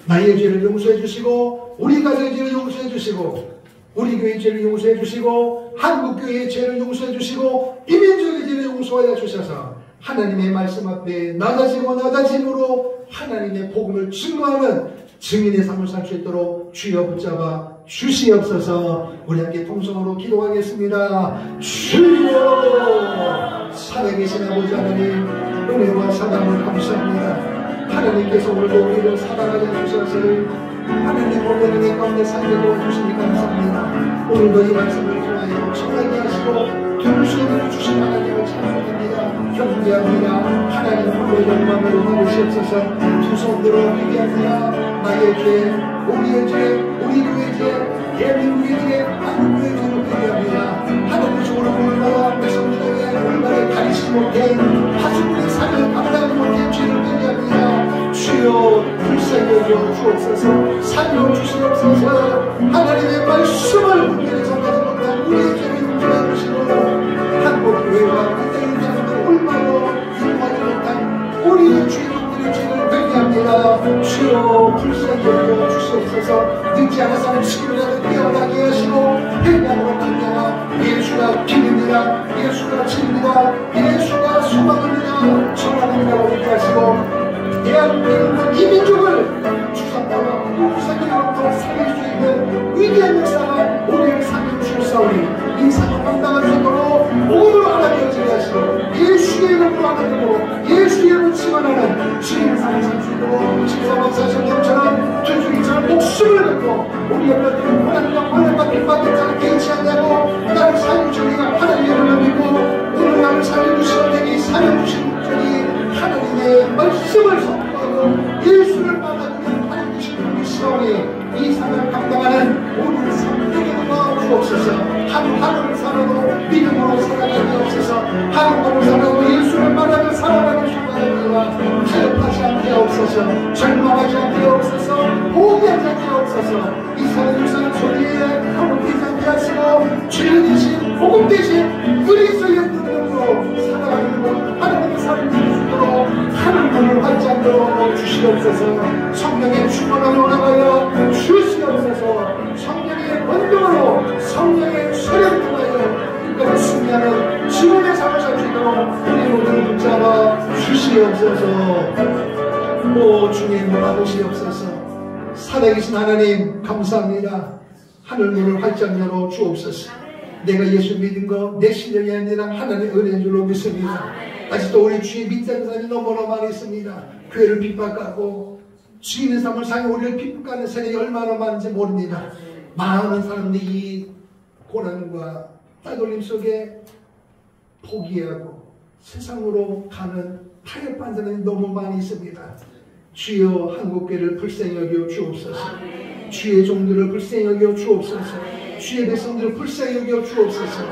나의 죄를 용서해 주시고 우리 가정의 죄를 용서해 주시고 우리 교회의 죄를 용서해 주시고 한국교회의 죄를 용서해 주시고 이 민족의 죄를 용서하여 주셔서 하나님의 말씀 앞에 낮아지고 낮아짐으로 하나님의 복음을 증거하는 증인의 삶을 살 수 있도록 주여 붙잡아 주시옵소서. 우리 함께 통성으로 기도하겠습니다. 주여, 살아계신 아버지 하나님, 은혜와 사랑을 감사합니다. 하나님께서 오늘도 우리를 사랑하여 주셔서 하나님 오늘 은혜 가운데 살게 도와주시니 감사합니다. 오늘도 이 말씀을 통하여 청하게 하시고 들으시는 주신 하나님을 찬송합니다. 경배합니다. 하나님 홀로 영광으로 받으시옵소서. 두 손 들어 회개합니다. 나의 죄, 우리의 죄, 우리 교회의 죄, 대한민국의 죄, 한국교회의 죄를 회개합니다. 하나님께서 오늘도 백성들에게 올바르게 가리지 못해 하수구의 삶을 감당하지 못해 죄를 회개합니다. 주여 불쌍히 여겨 주옵소서. 살려 주시옵소서. 하나님의 말씀을 분별히 전하지 못한 우리의 죄를 용서해 주시고 한국교회와 이 땅의 자녀들 올바로 인도하지 못한 우리의 주인들의 죄를 회개합니다. 주여 불쌍히 여겨 주시옵소서. 늦지 않아서 시기라도 깨어나게 하시고 회개함으로 말미암아 예수가 길입니다. 예수가 진리다. 예수가 소망입니다. 전하느니라 오게 하시고 대한민국 이 민족을 주상과 구구상으로부터 살릴 수 있는 위대한 역사가 우리를 살려주셨사오니 이 사명 감당할 수 있도록 모두를 하나님 여지게 하시고 예수의 이름으로 하나님으로 예수의 이름을 치만하는 주님의 삶을 살 수 있도록 집사박사 성경처럼 주주기처럼 목숨을 걸고 우리 옆에들 하나님과 하나님과 빈받은 자를 개의치 않냐고 나를 살려주니가 하나님의 이름을 믿고 오늘 나를 살려주시는 되니 살려주신 목적이 하나님의 말씀을 선포하고 예수를 받아들이는 하나님이신 우리 시험에 이 삶을 감당하는 우리 성령의 도와주옵소서. 하루하루를 살아도 믿음으로 살아가게 없어서 하루하루 살아도 예수를 말하며 살아가는 주님과 타협하지 않게 없어서 절망하지 않게 없어서 포기하지 않게 없어서 이 사람을 사는 소리에 허물되지 않게 하시고 죄 대신 복음 대신 그리스도의 능력으로 살아가는 것 하나님의 삶을 주시도록 하늘문을 활짝 열어 주시옵소서. 성령의 충만함을 나가여 주시옵소서. 성령의 원동으로 성령의 소리를 통하여 끝까지 승리하는 지원의 삶을 살 수 있도록 우리 모두를 붙잡아 주시옵소서. 오 주님 받으시옵소서. 살아계신 하나님 감사합니다. 하늘문을 활짝 열어 주옵소서. 내가 예수 믿은 거 내 실력이 아니라 하나님의 은혜인 줄로 믿습니다. 아직도 우리 주의 믿는 사람이 너무나 많이 있습니다. 교회를 핍박하고 주인의 삶을 살고 우리를 핍박하는 세력이 얼마나 많은지 모릅니다. 많은 사람들이 이 고난과 따돌림 속에 포기하고 세상으로 가는 타협한 사람이 너무 많이 있습니다. 주여 한국교회를 불쌍히 여겨 주옵소서. 주의 종들을 불쌍히 여겨 주옵소서. 주의 백성들을 불쌍히 여겨 주옵소서.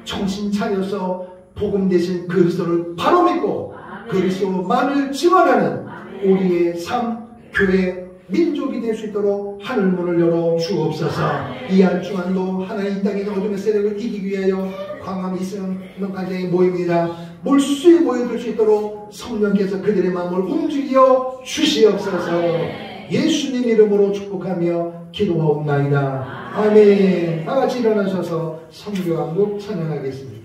정신 차려서 복음 대신 그리스도를 바로 믿고 그리스도만을 증언하는 우리의 삶, 교회, 민족이 될 수 있도록 하늘문을 열어 주옵소서. 이 한 주간도 하나님 이 땅의 어둠의 세력을 이기기 위하여 광화문 이스라엘 가정에 모입니다. 몰수에 모여들 수 있도록 성령께서 그들의 마음을 움직여 주시옵소서. 예수님 이름으로 축복하며 기도하옵나이다. 아멘. 다같이 일어나셔서 선교 한국 찬양하겠습니다.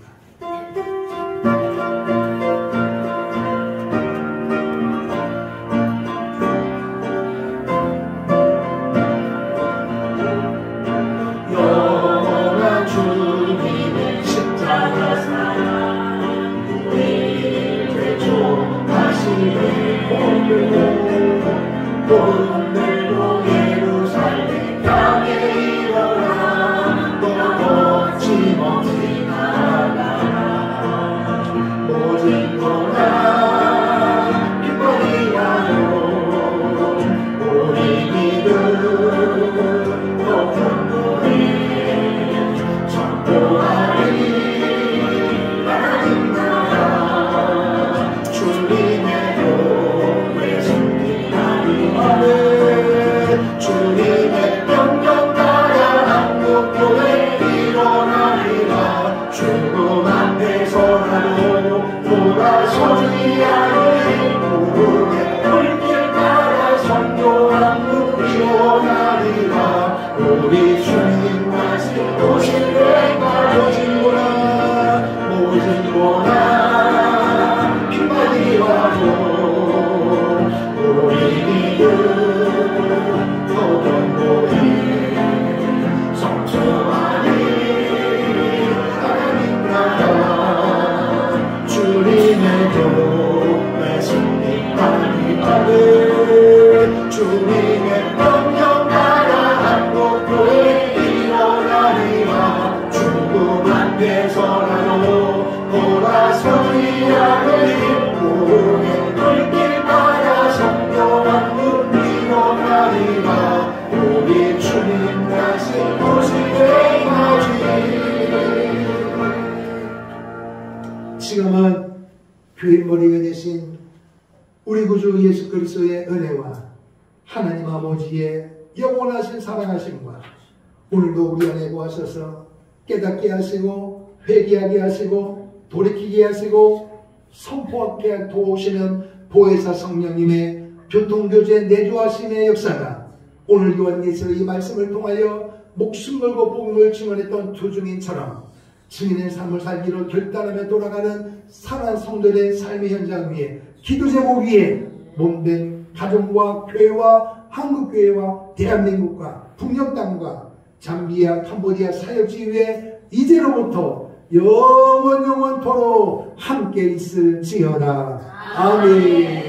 오늘도 예루살렘 향해 일어나 또 거침없이 나아가 우리 주님 다시 오실 때까지 모진 고난 빨리 와도 우리 믿음 더 견고히 성투하니 하나님 나라 주님의 교회 승리하니 아멘 주님의 명령 나라 한국교회 일어나리라 죽음 앞에서라도 돌아서지 않으리 우리의 불길 따라 성경한 눈 일어나리라 우리 주님 다시 오실 때까지. 지금은 교회 머리가 되신 우리 구주 예수 그리스도의 은혜와 하나님 아버지의 영원하신 사랑하심과 오늘도 우리 안에 거하셔서 깨닫게 하시고 회개하게 하시고 돌이키게 하시고 선포하게 도우시는 보혜사 성령님의 교통교제 내주하심의 역사가 오늘 요한계시의 이 말씀을 통하여 목숨 걸고 복음을 증언했던 두 증인처럼 증인의 삶을 살기로 결단하며 돌아가는 사랑하는 성도들의 삶의 현장 위에 기도 제목 위에 몸된 가정과 교회와 한국교회와 대한민국과 북녘 땅과 잠비아 캄보디아 사역지 위에 이제로부터 영원토록 함께 있을지어다. 아멘.